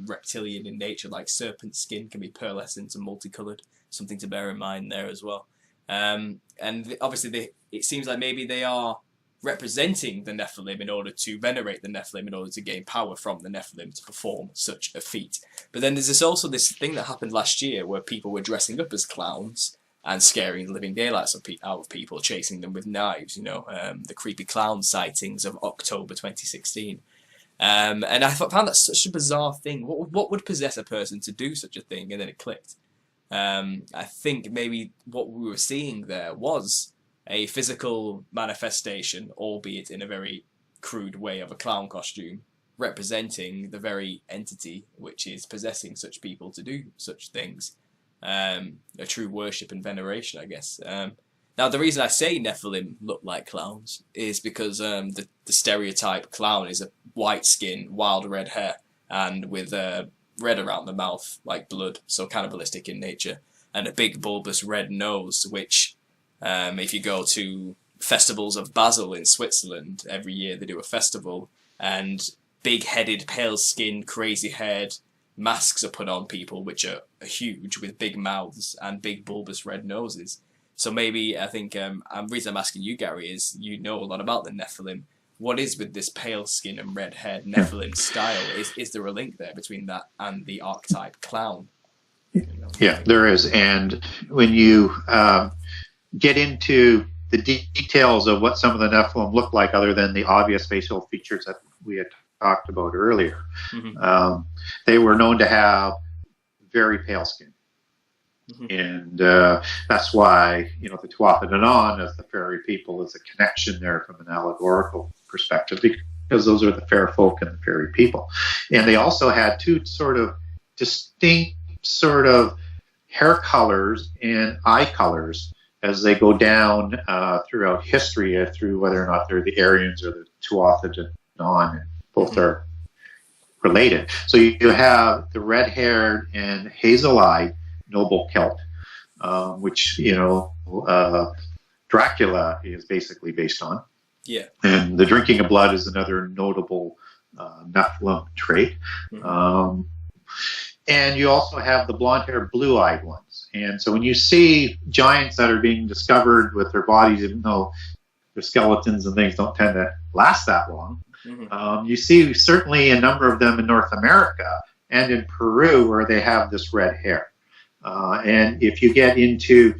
reptilian in nature, like serpent skin can be pearlescent and multicoloured. Something to bear in mind there as well. And obviously, it seems like maybe they are representing the Nephilim in order to venerate the Nephilim, in order to gain power from the Nephilim to perform such a feat. But then there's also this thing that happened last year where people were dressing up as clowns and scaring the living daylights out of people, chasing them with knives, the creepy clown sightings of October 2016. And I found that such a bizarre thing. What would possess a person to do such a thing? And then it clicked. I think maybe what we were seeing there was a physical manifestation, albeit in a very crude way, of a clown costume, representing the very entity which is possessing such people to do such things. A true worship and veneration, I guess. Now, the reason I say Nephilim look like clowns is because the stereotype clown is a white skin, wild red hair, and with red around the mouth, like blood, so cannibalistic in nature, and a big bulbous red nose, which, if you go to festivals of Basel in Switzerland, every year they do a festival, and big-headed, pale-skinned, crazy-haired masks are put on people, which are huge, with big mouths and big bulbous red noses. So maybe, I think, the reason I'm asking you, Gary, is you know a lot about the Nephilim. What is with this pale skin and red haired Nephilim style? Is there a link there between that and the archetype clown?
Yeah, there is. And when you get into the details of what some of the Nephilim look like, other than the obvious facial features that we had talked about earlier, they were known to have very pale skin. And that's why, the Tuatha De Danann, as the fairy people, is a connection there from an allegorical perspective, because those are the fair folk and the fairy people. And they also had two sort of distinct sort of hair colors and eye colors as they go down throughout history, through whether or not they're the Aryans or the Tuatha De Danann, and both are related. So you have the red-haired and hazel-eyed noble Celt, which Dracula is basically based on. Yeah. And the drinking of blood is another notable Nephilim trait. And you also have the blonde-haired, blue-eyed ones. And so when you see giants that are being discovered with their bodies, even though their skeletons and things don't tend to last that long, you see certainly a number of them in North America and in Peru where they have this red hair. And if you get into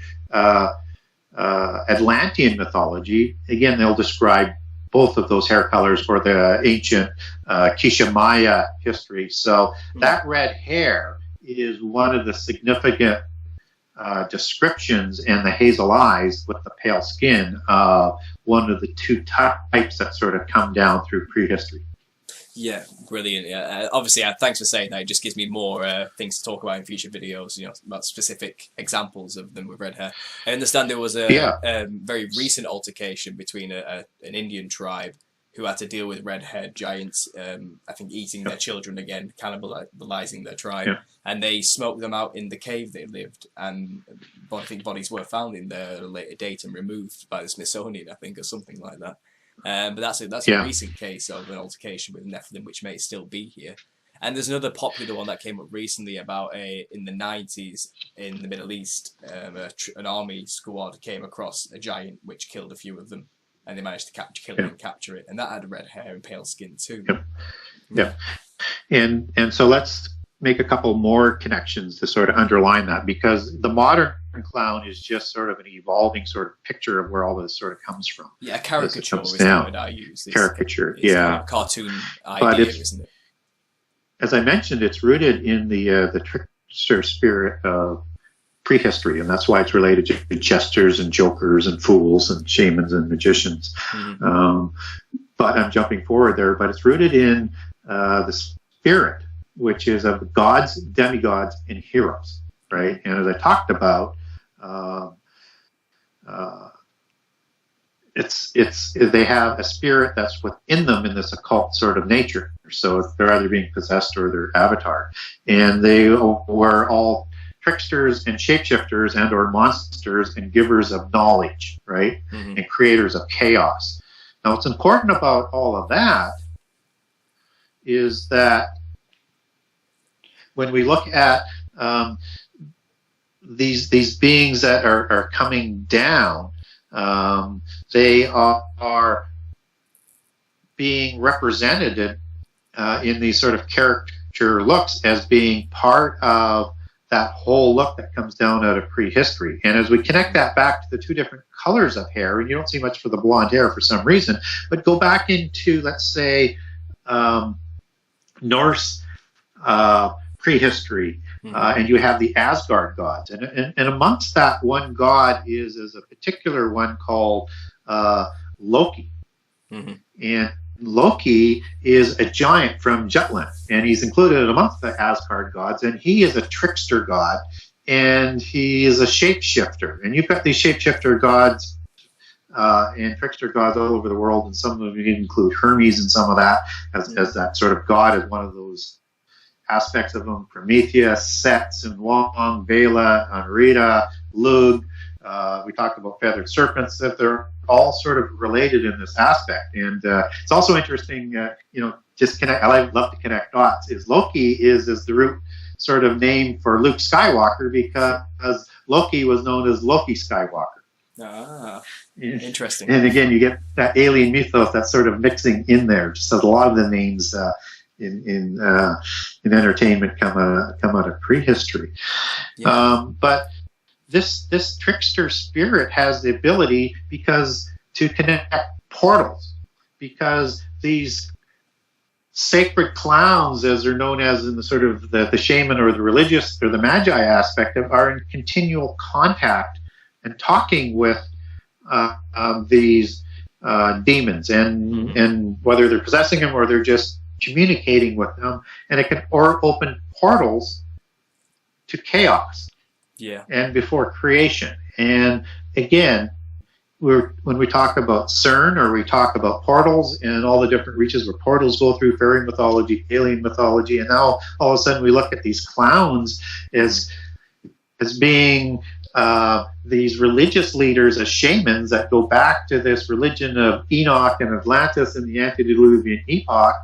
Atlantean mythology, again, they'll describe both of those hair colors, or the ancient Kishamaya history. So that red hair is one of the significant descriptions, and the hazel eyes with the pale skin, one of the two types that sort of come down through prehistory.
Yeah, brilliant. Yeah, obviously, thanks for saying that. It just gives me more things to talk about in future videos. You know, about specific examples of them with red hair. I understand there was a very recent altercation between an Indian tribe who had to deal with red-haired giants. I think eating their children again, cannibalizing their tribe, and they smoked them out in the cave they lived. And I think bodies were found in there at a later date and removed by the Smithsonian, I think, or something like that. But that's a recent case of an altercation with Nephilim, which may still be here. And there's another popular one that came up recently about in the 90s in the Middle East, an army squad came across a giant which killed a few of them, and they managed to kill it and capture it. And that had red hair and pale skin too.
And so let's make a couple more connections to sort of underline that, because the modern clown is just sort of an evolving sort of picture of where all this sort of comes from.
Yeah, caricature is the word I use.
Caricature,
it's a cartoon idea, isn't it?
As I mentioned, it's rooted in the trickster spirit of prehistory, and that's why it's related to jesters and jokers and fools and shamans and magicians. But I'm jumping forward there, but it's rooted in the spirit, which is of the gods, demigods, and heroes, right? And as I talked about, they have a spirit that's within them in this occult sort of nature. So they're either being possessed or they're avatar, and they were all tricksters and shapeshifters and or monsters and givers of knowledge, right? And creators of chaos. Now, what's important about all of that is that when we look at these beings that are coming down, they are being represented in these sort of caricature looks as being part of that whole look that comes down out of prehistory. And as we connect that back to the two different colors of hair, and you don't see much for the blonde hair for some reason, but go back into, let's say, Norse prehistory, and you have the Asgard gods. And amongst that one god is a particular one called Loki. And Loki is a giant from Jutland, and he's included amongst the Asgard gods, and he is a trickster god, and he is a shapeshifter. And you've got these shapeshifter gods and trickster gods all over the world, and some of them include Hermes and some of that as that sort of god, as one of those aspects of them. Prometheus, Set, and Wong, Vela, Anrita, Lug. We talked about feathered serpents, that they're all sort of related in this aspect. And it's also interesting, just connect. I love to connect dots. Is Loki is the root sort of name for Luke Skywalker, because Loki was known as Loki Skywalker.
Ah, interesting.
And again, you get that alien mythos that's sort of mixing in there. Just as a lot of the names in entertainment come out of prehistory. But this trickster spirit has the ability to connect portals, because these sacred clowns, as they're known as in the sort of the shaman or the religious or the magi aspect of, are in continual contact and talking with these demons, and whether they're possessing them or they're just communicating with them, and it can open portals to chaos. And before creation. And again, when we talk about CERN, or we talk about portals and all the different reaches where portals go through, fairy mythology, alien mythology, and now all of a sudden we look at these clowns as being these religious leaders, as shamans that go back to this religion of Enoch and Atlantis in the antediluvian epoch.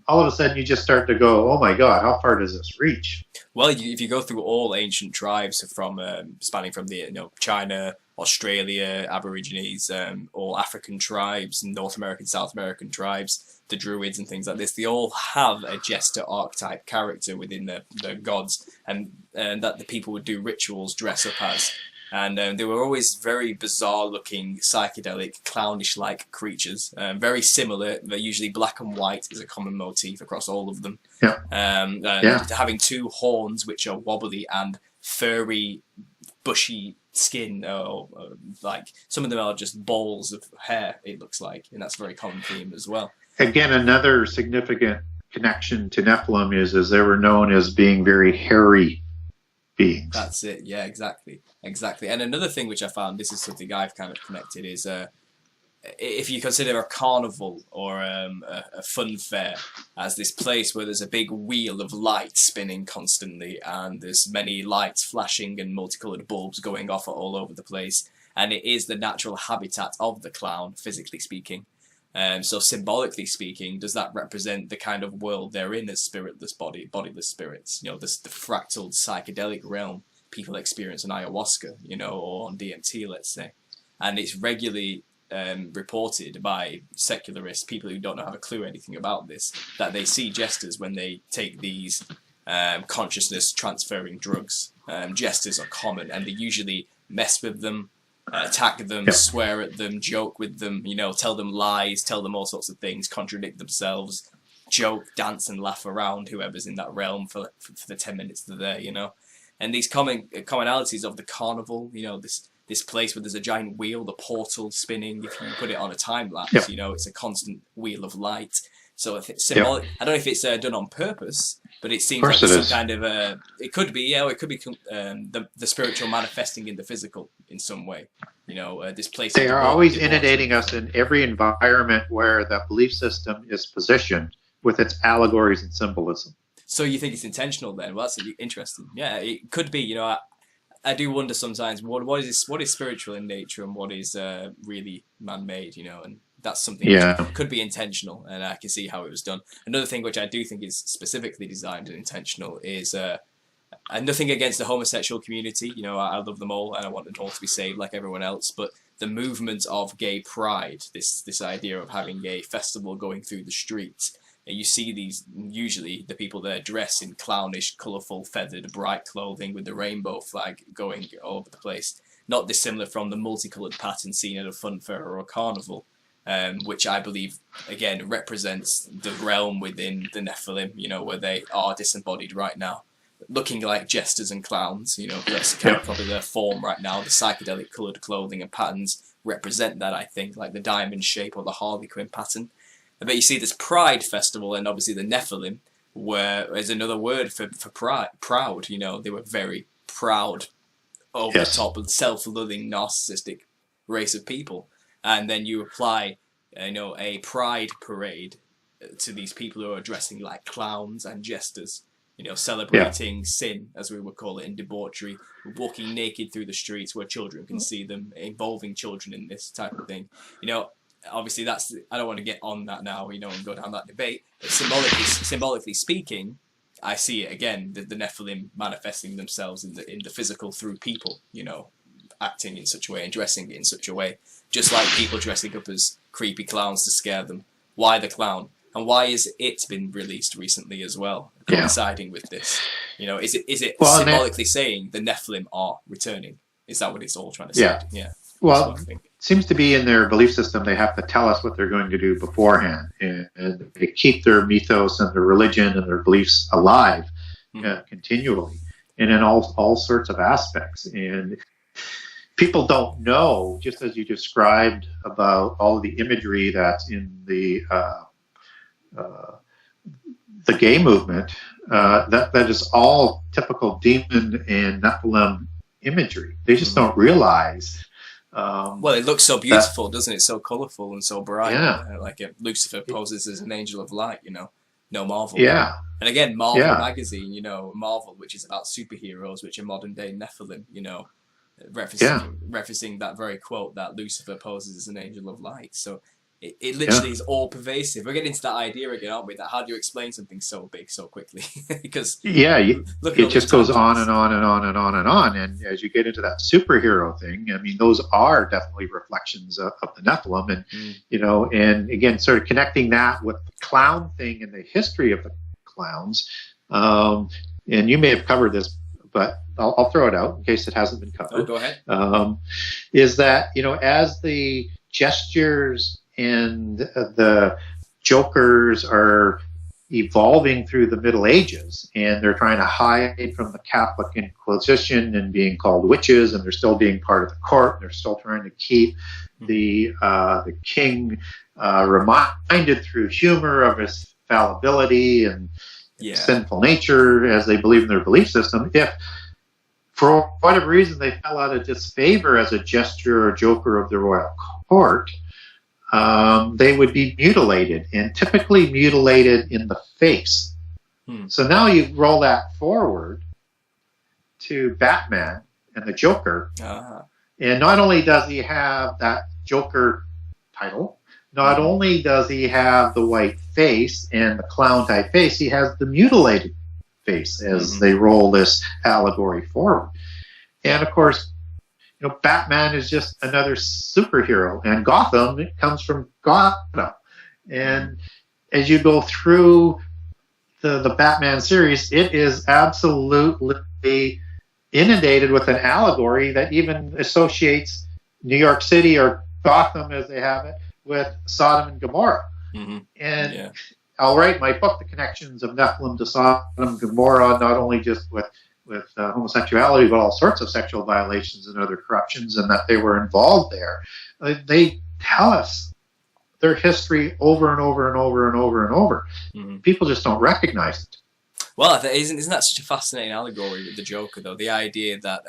All of a sudden you just start to go, oh my God, how far does this reach?
Well, if you go through all ancient tribes from spanning from the China, Australia, Aborigines, all African tribes, North American, South American tribes, the druids and things like this, they all have a jester archetype character within the gods, and that the people would do rituals, dress up as. And they were always very bizarre-looking, psychedelic, clownish-like creatures. Very similar. They're usually black and white is a common motif across all of them. Having two horns, which are wobbly, and furry, bushy skin, or like some of them are just balls of hair. It looks like, and that's a very common theme as well.
Again, another significant connection to Nephilim is they were known as being very hairy beings.
That's it. Yeah, exactly. And another thing which I found, this is something I've kind of connected, is if you consider a carnival or a fun fair as this place where there's a big wheel of light spinning constantly, and there's many lights flashing and multicolored bulbs going off all over the place, and it is the natural habitat of the clown, physically speaking. So symbolically speaking, does that represent the kind of world they're in as spiritless bodiless spirits? You know, the fractal psychedelic realm people experience on ayahuasca, you know, or on DMT, let's say. And it's regularly reported by secularists, people who don't have a clue anything about this, that they see jesters when they take these consciousness transferring drugs. Jesters are common, and they usually mess with them, attack them, swear at them, joke with them, you know, tell them lies, tell them all sorts of things, contradict themselves, joke, dance and laugh around whoever's in that realm for the 10 minutes they're there, you know. And these commonalities of the carnival, you know, this place where there's a giant wheel, the portal spinning, if you put it on a time lapse, you know, it's a constant wheel of light. So if it's symbolic, I don't know if it's done on purpose, but it seems like some kind of it could be, it could be the spiritual manifesting in the physical in some way. You know, this place.
They are always inundating us in every environment where the belief system is positioned with its allegories and symbolism.
So you think it's intentional then? Well, that's interesting. Yeah, it could be. You know, I do wonder sometimes what is spiritual in nature and what is really man-made. You know, and that's something which could be intentional, and I can see how it was done. Another thing which I do think is specifically designed and intentional is nothing against the homosexual community. You know, I love them all, and I want them all to be saved like everyone else. But the movement of gay pride, this idea of having a festival going through the streets, and you see these, usually the people there dress in clownish, colourful, feathered, bright clothing with the rainbow flag going all over the place. Not dissimilar from the multicoloured pattern seen at a fun fair or a carnival. Which I believe, again, represents the realm within the Nephilim, you know, where they are disembodied right now, looking like jesters and clowns, you know, that's kind of probably their form right now. The psychedelic coloured clothing and patterns represent that, I think, like the diamond shape or the Harley Quinn pattern. But you see this Pride Festival, and obviously the Nephilim, where is another word for proud, you know, they were very proud, over the top, self-loathing, narcissistic race of people. And then you apply, you know, a pride parade to these people who are dressing like clowns and jesters, you know, celebrating sin, as we would call it, in debauchery, walking naked through the streets where children can see them, involving children in this type of thing. You know, obviously I don't want to get on that now, you know, and go down that debate, but symbolically speaking, I see it again, the Nephilim manifesting themselves in the physical through people, you know, acting in such a way and dressing in such a way. Just like people dressing up as creepy clowns to scare them. Why the clown? And why has it been released recently as well, coinciding with this? You know, is it symbolically saying the Nephilim are returning? Is that what it's all trying to say? Yeah.
Well, it seems to be in their belief system they have to tell us what they're going to do beforehand. And they keep their mythos and their religion and their beliefs alive continually and in all sorts of aspects. And people don't know, just as you described, about all of the imagery that's in the gay movement. That is all typical demon and Nephilim imagery. They just don't realize.
Well, it looks so beautiful, doesn't it? So colourful and so bright. Like Lucifer poses as an angel of light, you know. No Marvel.
Yeah.
And again, Marvel magazine, you know, Marvel, which is about superheroes, which are modern day Nephilim, you know. Referencing that very quote that Lucifer poses as an angel of light. So it literally is all pervasive. We're getting into that idea again, aren't we? That how do you explain something so big so quickly? Because
it just goes on and on and on and on and on. And as you get into that superhero thing, I mean, those are definitely reflections of the Nephilim, and you know, and again, sort of connecting that with the clown thing and the history of the clowns. And you may have covered this, but I'll throw it out in case it hasn't been covered.
Oh, go ahead.
Is that, you know, as the gestures and the jokers are evolving through the Middle Ages, and they're trying to hide from the Catholic Inquisition and being called witches, and they're still being part of the court, and they're still trying to keep the king reminded through humor of his fallibility and sinful nature as they believe in their belief system. If for whatever reason they fell out of disfavor as a gesture or joker of the royal court, they would be mutilated, and typically mutilated in the face. So now you roll that forward to Batman and the Joker, and not only does he have that Joker title, not only does he have the white face and the clown-type face, he has the mutilated face as they roll this allegory forward. And of course, you know, Batman is just another superhero, and Gotham, it comes from Gotham. And as you go through the Batman series, it is absolutely inundated with an allegory that even associates New York City, or Gotham as they have it, with Sodom and Gomorrah. And I'll write my book, The Connections of Nephilim to Sodom and Gomorrah, not only just with homosexuality, but all sorts of sexual violations and other corruptions, and that they were involved there. They tell us their history over and over and over and over and over. People just don't recognize it.
Well, isn't that such a fascinating allegory with the Joker, though? The idea that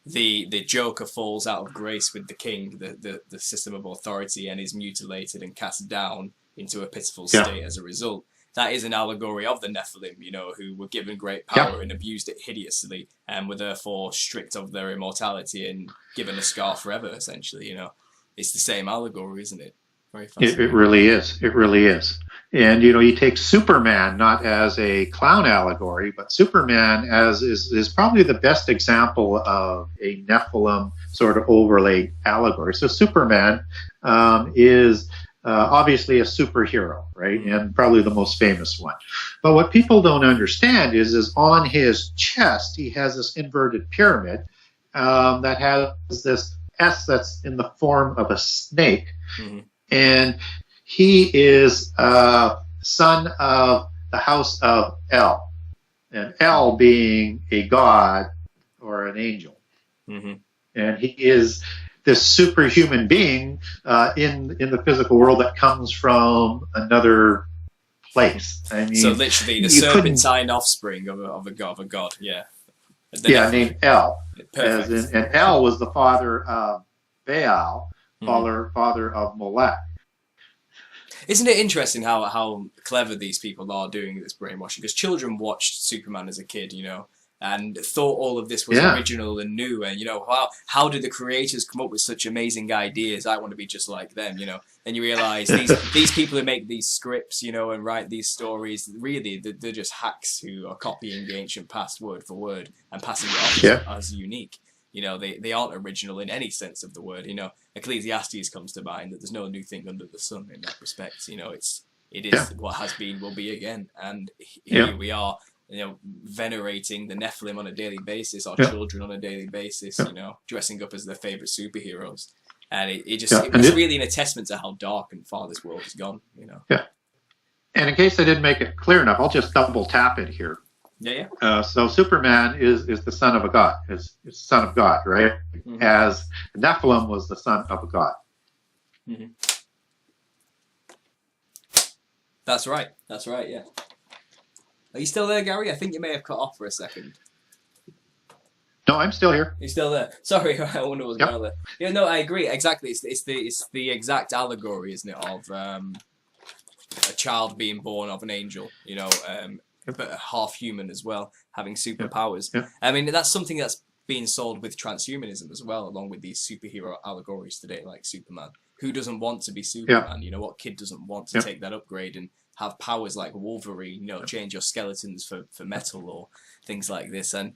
the Joker falls out of grace with the king, the system of authority, and is mutilated and cast down into a pitiful state as a result. That is an allegory of the Nephilim, you know, who were given great power and abused it hideously, and were therefore stripped of their immortality and given a scar forever, essentially, you know. It's the same allegory, isn't it? Very fascinating.
It really is. It really is. And, you know, you take Superman not as a clown allegory, but Superman as is probably the best example of a Nephilim sort of overlaid allegory. So Superman is obviously a superhero, right? And probably the most famous one. But what people don't understand is on his chest, he has this inverted pyramid that has this S that's in the form of a snake. And he is son of the house of El, and El being a god or an angel. And he is this superhuman being in the physical world that comes from another place. I mean,
so literally the serpentine offspring of a god.
Named El. And El was the father of Baal, father of Molech.
Isn't it interesting how clever these people are doing this brainwashing? Because children watched Superman as a kid, you know, and thought all of this was original and new. And, you know, how did the creators come up with such amazing ideas? I want to be just like them, you know. And you realize these people who make these scripts, you know, and write these stories, really, they're just hacks who are copying the ancient past word for word and passing it off as unique. You know, they aren't original in any sense of the word. You know, Ecclesiastes comes to mind, that there's no new thing under the sun in that respect. You know, it is what has been will be again. And here we are, you know, venerating the Nephilim on a daily basis, our children on a daily basis, you know, dressing up as their favorite superheroes. And it was really an testament to how dark and far this world has gone, you know.
And in case I didn't make it clear enough, I'll just double tap it here. So Superman is the son of a god, is son of God, right? As Nephilim was the son of a god.
That's right. Yeah. Are you still there, Gary? I think you may have cut off for a second.
No, I'm still here.
You're still there. Sorry, I wonder what's going on there. Yeah, no, I agree. Exactly. It's the exact allegory, isn't it, of a child being born of an angel, you know, but half human as well, having superpowers. I mean, that's something that's being sold with transhumanism as well, along with these superhero allegories today, like Superman. who doesn't want to be Superman? You know, what kid doesn't want to take that upgrade and have powers like Wolverine, you know, change your skeletons for metal or things like this. And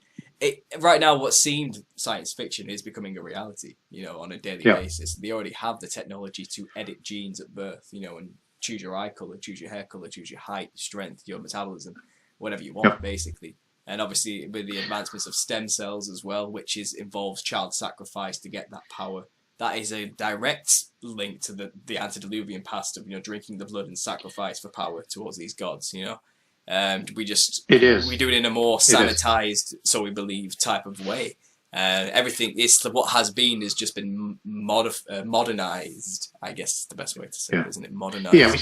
right now, what seemed science fiction is becoming a reality, you know, on a daily basis. They already have the technology to edit genes at birth, you know, and choose your eye color, choose your hair color, choose your height, strength, your metabolism, whatever you want, basically. And obviously with the advancements of stem cells as well, which involves child sacrifice to get that power. That is a direct link to the antediluvian past of, you know, drinking the blood and sacrifice for power towards these gods, you know. And we do it in a more sanitized, so we believe, type of way. Everything what has been has just been modernized. I guess is the best way to say it, isn't it? Modernized.
Yeah,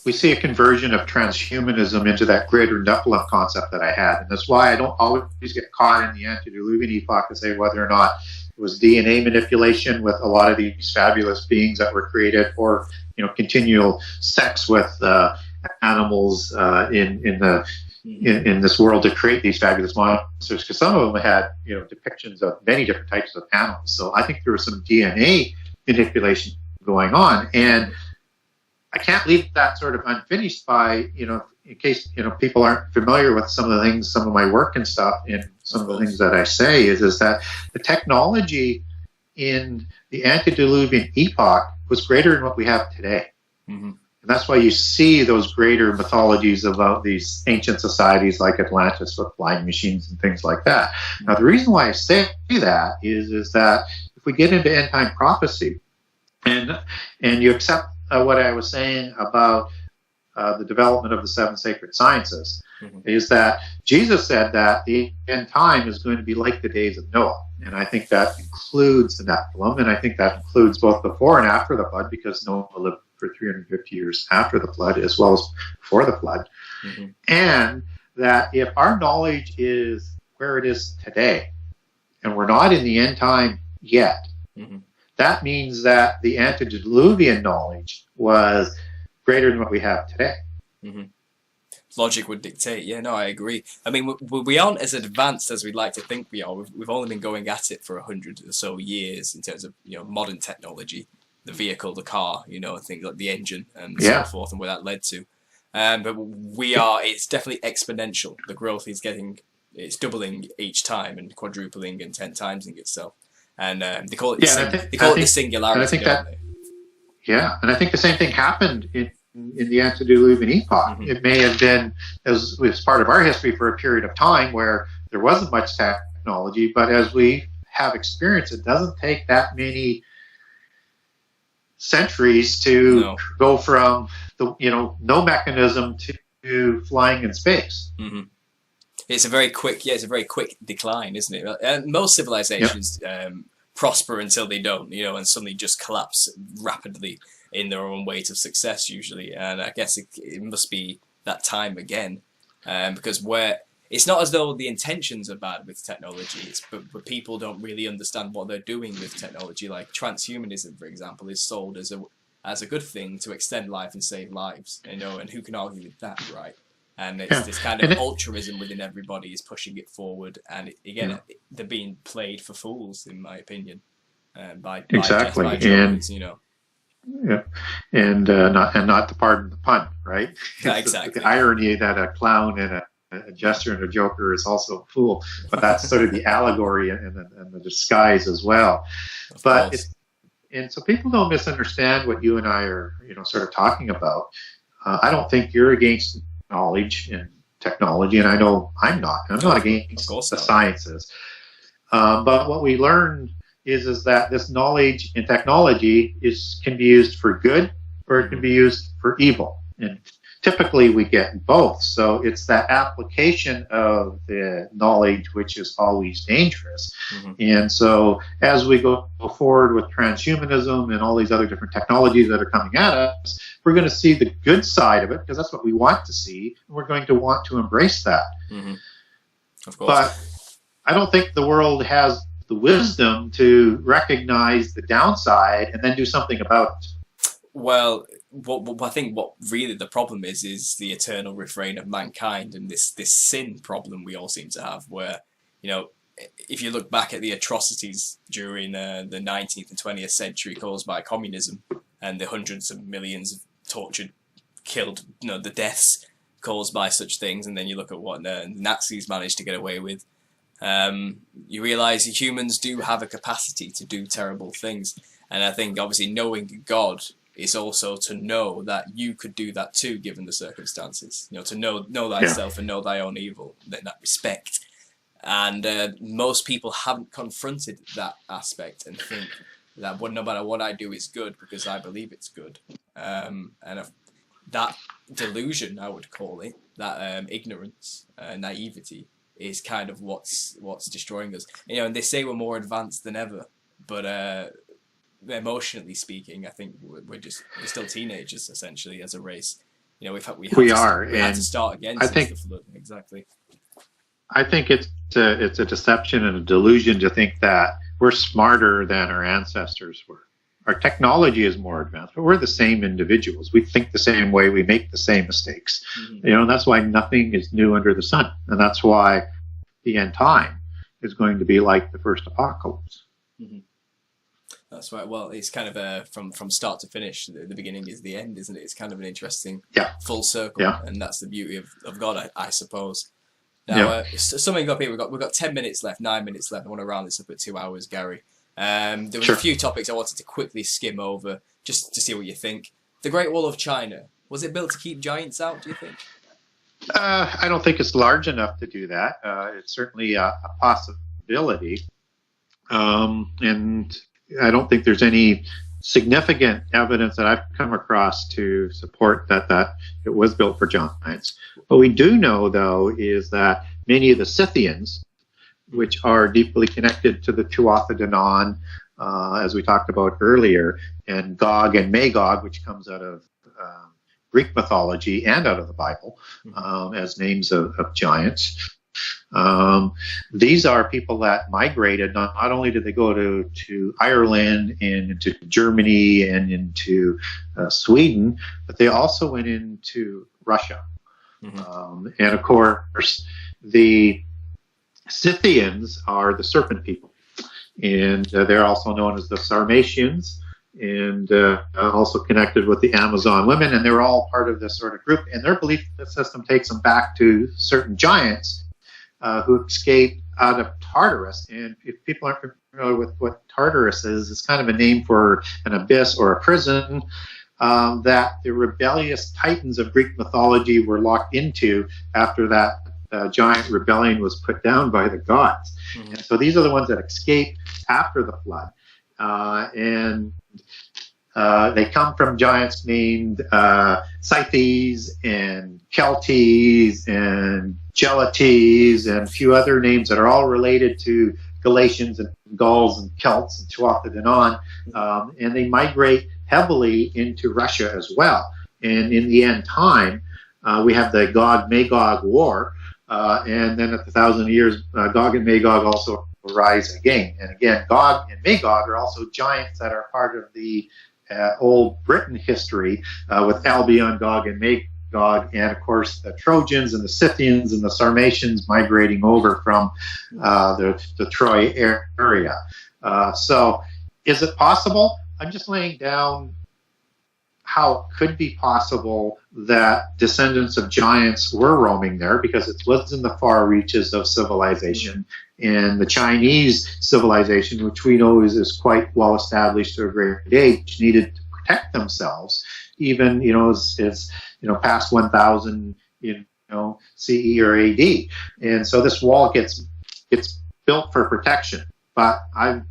we see a conversion of transhumanism into that greater Nephilim concept that I had, and that's why I don't always get caught in the antediluvian epoch to say whether or not it was DNA manipulation with a lot of these fabulous beings that were created, or, you know, continual sex with animals in this world to create these fabulous monsters, because some of them had, you know, depictions of many different types of animals. So I think there was some DNA manipulation going on, and I can't leave that sort of unfinished by, you know, in case, you know, people aren't familiar with some of the things, some of my work and stuff, and some of the things that I say is that the technology in the antediluvian epoch was greater than what we have today. And that's why you see those greater mythologies about these ancient societies like Atlantis with flying machines and things like that. Now, the reason why I say that is that if we get into end time prophecy and you accept what I was saying about the development of the 7 sacred sciences, is that Jesus said that the end time is going to be like the days of Noah. And I think that includes the Nephilim, and I think that includes both before and after the flood, because Noah lived for 350 years after the flood as well as before the flood. And that if our knowledge is where it is today, and we're not in the end time yet, that means that the antediluvian knowledge was greater than what we have today.
Logic would dictate. Yeah, no, I agree. I mean, we aren't as advanced as we'd like to think we are. We've only been going at it for 100 or so years in terms of, you know, modern technology, the vehicle, the car, you know, things like the engine and so forth, and where that led to. But it's definitely exponential. The growth is it's doubling each time and quadrupling and 10 timesing itself. And they call it the singularity.
And I think the same thing happened in the antediluvian epoch. It may have been as part of our history for a period of time where there wasn't much technology, but as we have experienced, it doesn't take that many centuries to go from no mechanism to flying in space.
It's a very quick decline, isn't it? And most civilizations prosper until they don't, you know, and suddenly just collapse rapidly in their own way to success usually. And I guess it must be that time again, because it's not as though the intentions are bad with technology, but people don't really understand what they're doing with technology. Like transhumanism, for example, is sold as a good thing to extend life and save lives, you know, and who can argue with that, right? And it's this kind of altruism within everybody is pushing it forward, and they're being played for fools, in my opinion, by drones, you know.
And not to pardon the pun, right?
Exactly.
The irony that a clown and a jester and a joker is also a fool, but that's sort of the allegory and the disguise as well. And so people don't misunderstand what you and I are, you know, sort of talking about. I don't think you're against knowledge and technology, and I know I'm not. I'm not against the sciences. But what we learned is that this knowledge and technology can be used for good, or it can be used for evil. And typically we get both. So it's that application of the knowledge which is always dangerous. And so as we go forward with transhumanism and all these other different technologies that are coming at us, we're going to see the good side of it, because that's what we want to see, and we're going to want to embrace that.
Of course.
But I don't think the world has the wisdom to recognize the downside and then do something about it.
Well, I think what really the problem is the eternal refrain of mankind, and this sin problem we all seem to have, where, you know, if you look back at the atrocities during the 19th and 20th century caused by communism and the hundreds of millions of tortured, killed, the deaths caused by such things, and then you look at what the Nazis managed to get away with, you realise humans do have a capacity to do terrible things. And I think obviously knowing God is also to know that you could do that too, given the circumstances. To know thyself and know thy own evil, that respect. And most people haven't confronted that aspect and think that no matter what I do is good because I believe it's good. And that delusion, I would call it, that ignorance, naivety, is kind of what's destroying us. And they say we're more advanced than ever, but emotionally speaking, I think we're still teenagers essentially as a race. We had to start again since the flood. Exactly.
I think it's a deception and a delusion to think that we're smarter than our ancestors were. Our technology is more advanced, but we're the same individuals. We think the same way. We make the same mistakes. Mm-hmm. And that's why nothing is new under the sun. And that's why the end time is going to be like the first apocalypse.
Mm-hmm. That's right. Well, it's kind of from start to finish. The beginning is the end, isn't it? It's kind of an interesting full circle, and that's the beauty of God, I suppose. Now, summing up here, we've got 10 minutes left, 9 minutes left. I want to round this up at 2 hours, Gary. There was a few topics I wanted to quickly skim over, just to see what you think. The Great Wall of China, was it built to keep giants out, do you think?
I don't think it's large enough to do that. It's certainly a possibility. And I don't think there's any significant evidence that I've come across to support that it was built for giants. What we do know, though, is that many of the Scythians, which are deeply connected to the Tuatha De Danann, as we talked about earlier, and Gog and Magog, which comes out of Greek mythology and out of the Bible as names of giants. These are people that migrated. Not only did they go to Ireland and into Germany and into Sweden, but they also went into Russia. Mm-hmm. And of course, the Scythians are the serpent people, and they're also known as the Sarmatians, and also connected with the Amazon women, and they're all part of this sort of group. And their belief system takes them back to certain giants who escaped out of Tartarus. And if people aren't familiar with what Tartarus is, it's kind of a name for an abyss or a prison that the rebellious titans of Greek mythology were locked into after that giant rebellion was put down by the gods. Mm-hmm. And so these are the ones that escaped after the flood. And they come from giants named Scythes and Keltes and Gelates and a few other names that are all related to Galatians and Gauls and Celts and Tuatha De Danann. And they migrate heavily into Russia as well. And in the end time, we have the Gog-Magog war. And then at the 1,000 years, Gog and Magog also rise again. And again, Gog and Magog are also giants that are part of the old Britain history with Albion, Gog and Magog, and of course the Trojans and the Scythians and the Sarmatians migrating over from the Troy area. So is it possible? I'm just laying down how it could be possible that descendants of giants were roaming there, because it was in the far reaches of civilization. And the Chinese civilization, which we know is quite well established to a great age, needed to protect themselves, even as past 1000 CE or AD. And so this wall gets built for protection. But I've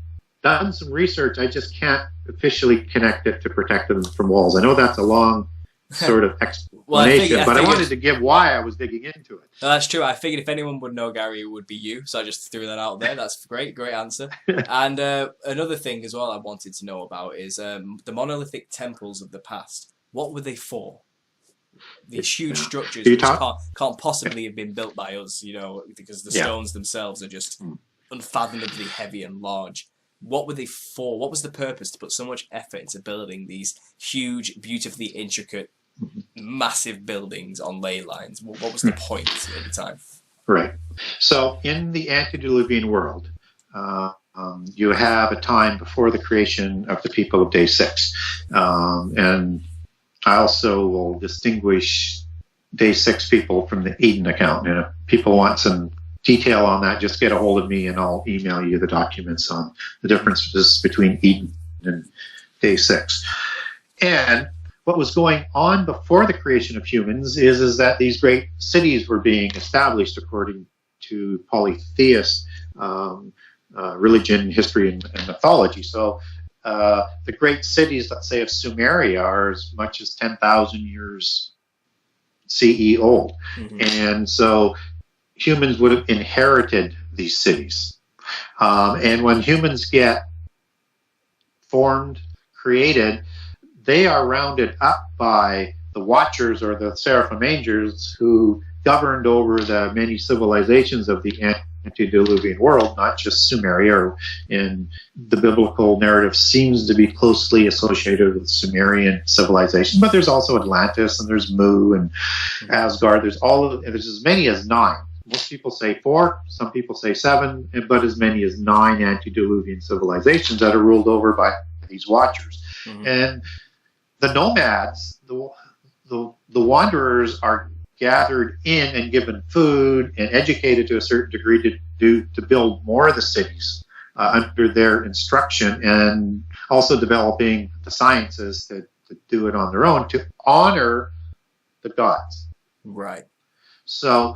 done some research. I just can't officially connect it to protect them from walls. I know that's a long sort of explanation, but I wanted to give why I was digging into it.
No, that's true. I figured if anyone would know, Gary, it would be you. So I just threw that out there. That's great answer. And another thing as well I wanted to know about is the monolithic temples of the past. What were they for? These huge structures which can't possibly have been built by us, because the stones themselves are just unfathomably heavy and large. What were they for? What was the purpose to put so much effort into building these huge, beautifully intricate, massive buildings on ley lines? What was the point at the time?
Right. So in the antediluvian world, you have a time before the creation of the people of day 6. And I also will distinguish day 6 people from the Eden account. And if people want some detail on that, just get a hold of me and I'll email you the documents on the differences between Eden and day 6. And what was going on before the creation of humans is that these great cities were being established according to polytheist religion, history, and mythology. So the great cities, let's say, of Sumeria are as much as 10,000 years CE old. And so humans would have inherited these cities. And when humans get formed, created, they are rounded up by the Watchers or the Seraphim Angels who governed over the many civilizations of the antediluvian world, not just Sumeria, or in the biblical narrative seems to be closely associated with Sumerian civilization, but there's also Atlantis and there's Mu and Asgard. There's as many as 9. Most people say 4, some people say 7, but as many as 9 antediluvian civilizations that are ruled over by these Watchers. And the nomads, the wanderers, are gathered in and given food and educated to a certain degree to build more of the cities under their instruction, and also developing the sciences to do it on their own to honor the gods.
Right.
So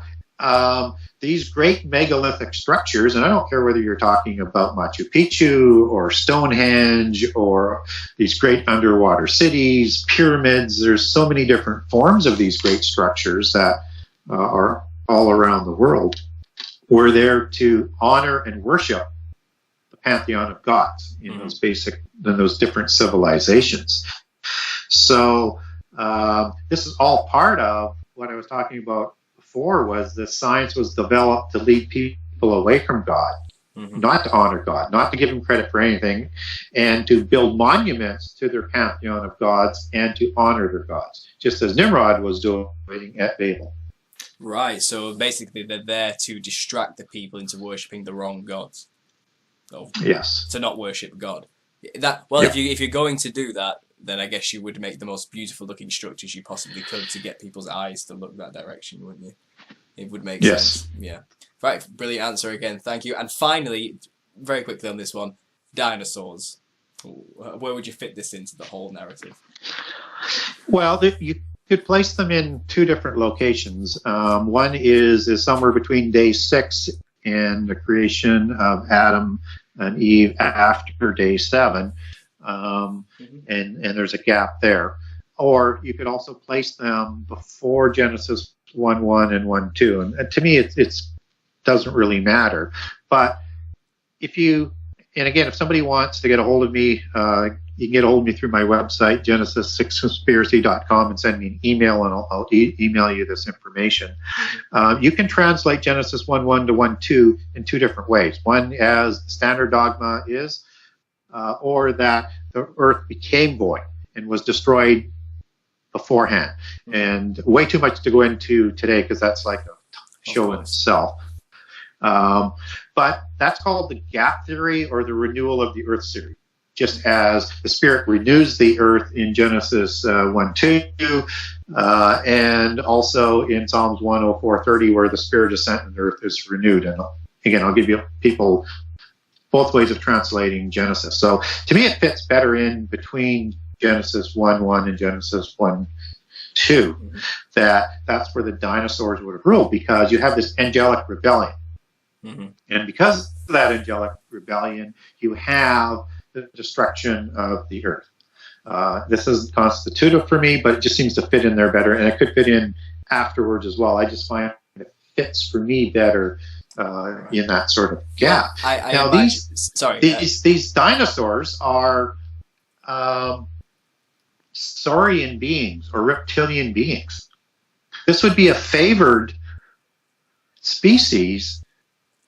these great megalithic structures, and I don't care whether you're talking about Machu Picchu or Stonehenge or these great underwater cities, pyramids, there's so many different forms of these great structures that are all around the world, were there to honor and worship the pantheon of gods in those different civilizations. So this is all part of what I was talking about before, was the science was developed to lead people away from God, not to honor God, not to give him credit for anything, and to build monuments to their pantheon of gods and to honor their gods, just as Nimrod was doing at Babel.
Right, so basically they're there to distract the people into worshipping the wrong gods.
Yes.
To not worship God. If you're going to do that, then I guess you would make the most beautiful looking structures you possibly could to get people's eyes to look that direction, wouldn't you? It would make sense. Yeah. Right, brilliant answer again. Thank you. And finally, very quickly on this one, dinosaurs. Where would you fit this into the whole narrative?
Well, you could place them in 2 different locations. One is somewhere between day 6 and the creation of Adam and Eve after day 7. And there's a gap there. Or you could also place them before Genesis 1:1 and 1:2. And to me, it doesn't really matter. But if somebody wants to get a hold of me, you can get a hold of me through my website, genesis6conspiracy.com, and send me an email, and I'll email you this information. You can translate Genesis 1:1 to 1:2 in 2 different ways. One, as the standard dogma is, or that the earth became void and was destroyed beforehand. And way too much to go into today because that's like a show in itself. But that's called the gap theory, or the renewal of the earth theory. Just as the Spirit renews the earth in Genesis 1:2, and also in Psalms 104:30, where the Spirit is sent and the earth is renewed. And again, I'll give you people both ways of translating Genesis. So to me, it fits better in between Genesis 1:1 and Genesis 1:2. That's where the dinosaurs would have ruled, because you have this angelic rebellion. And because of that angelic rebellion, you have the destruction of the earth. This isn't constitutive for me, but it just seems to fit in there better, and it could fit in afterwards as well. I just find it fits for me better in that sort of gap. These dinosaurs are saurian beings or reptilian beings. This would be a favored species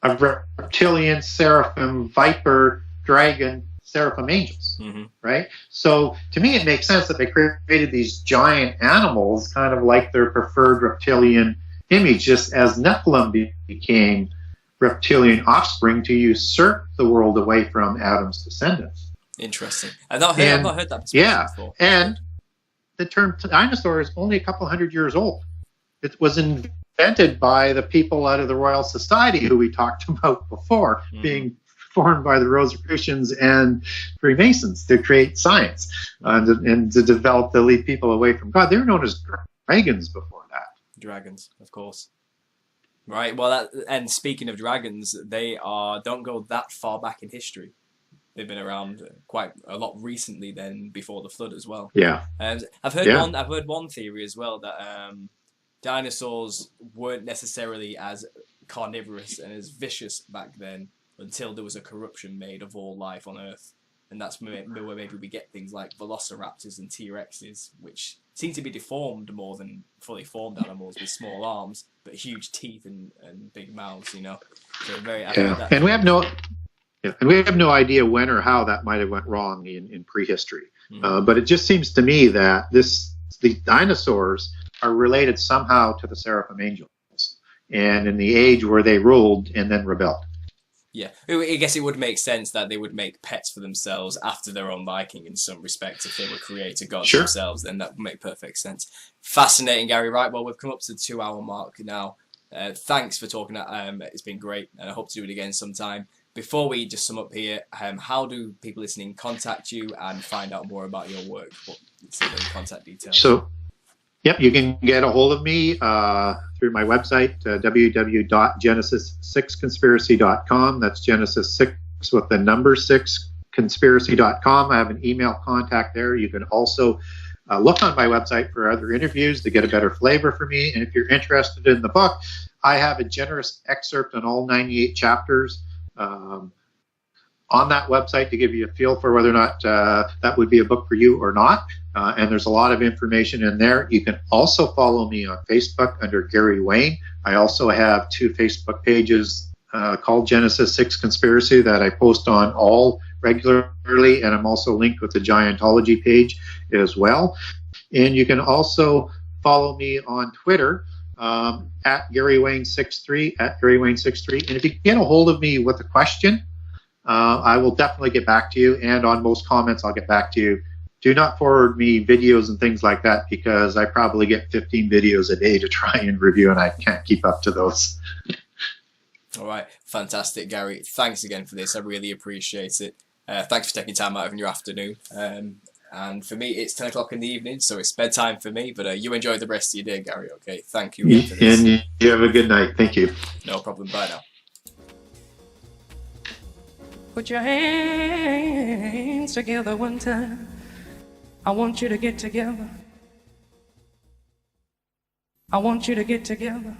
of reptilian, seraphim, viper, dragon, seraphim angels, right? So to me, it makes sense that they created these giant animals, kind of like their preferred reptilian image, just as Nephilim became reptilian offspring to usurp the world away from Adam's descendants.
Interesting. I've not heard that perspective before.
And the term dinosaur is only a couple hundred years old. It was invented by the people out of the Royal Society who we talked about before, being formed by the Rosicrucians and Freemasons to create science and to develop, to lead people away from God. They were known as dragons before that.
Dragons, of course. Right. Well, and speaking of dragons, they don't go that far back in history. They've been around quite a lot recently than before the flood as well.
Yeah.
I've heard one theory as well that dinosaurs weren't necessarily as carnivorous and as vicious back then until there was a corruption made of all life on Earth. And that's where maybe we get things like velociraptors and T-Rexes, which seem to be deformed more than fully formed animals with small arms, but huge teeth and big mouths, you know. So
and we have no idea when or how that might have went wrong in prehistory. But it just seems to me that the dinosaurs are related somehow to the seraphim angels, and in the age where they ruled and then rebelled.
Yeah, I guess it would make sense that they would make pets for themselves after their own liking in some respects. If they were creator gods themselves, then that would make perfect sense. Fascinating, Gary. Right, well, we've come up to the 2-hour mark now. Thanks for talking. It's been great, and I hope to do it again sometime. Before we just sum up here, how do people listening contact you and find out more about your work? What's the contact details?
So, yep, you can get a hold of me through my website, www.genesis6conspiracy.com. That's Genesis 6 with the number 6 conspiracy.com. I have an email contact there. You can also look on my website for other interviews to get a better flavor for me. And if you're interested in the book, I have a generous excerpt on all 98 chapters on that website to give you a feel for whether or not that would be a book for you or not. And there's a lot of information in there. You can also follow me on Facebook under Gary Wayne. I also have 2 Facebook pages called Genesis 6 Conspiracy that I post on all regularly, and I'm also linked with the Giantology page as well. And you can also follow me on Twitter at GaryWayne63, at GaryWayne63. And if you get a hold of me with a question, I will definitely get back to you. And on most comments, I'll get back to you. Do not forward me videos and things like that, because I probably get 15 videos a day to try and review, and I can't keep up to those.
All right. Fantastic, Gary. Thanks again for this. I really appreciate it. Thanks for taking time out of your afternoon. And for me, it's 10 o'clock in the evening, so it's bedtime for me. But you enjoy the rest of your day, Gary, okay? Thank you. For this.
And you have a good night. Thank you.
No problem. Bye now.
Put your hands together one time. I want you to get together. I want you to get together.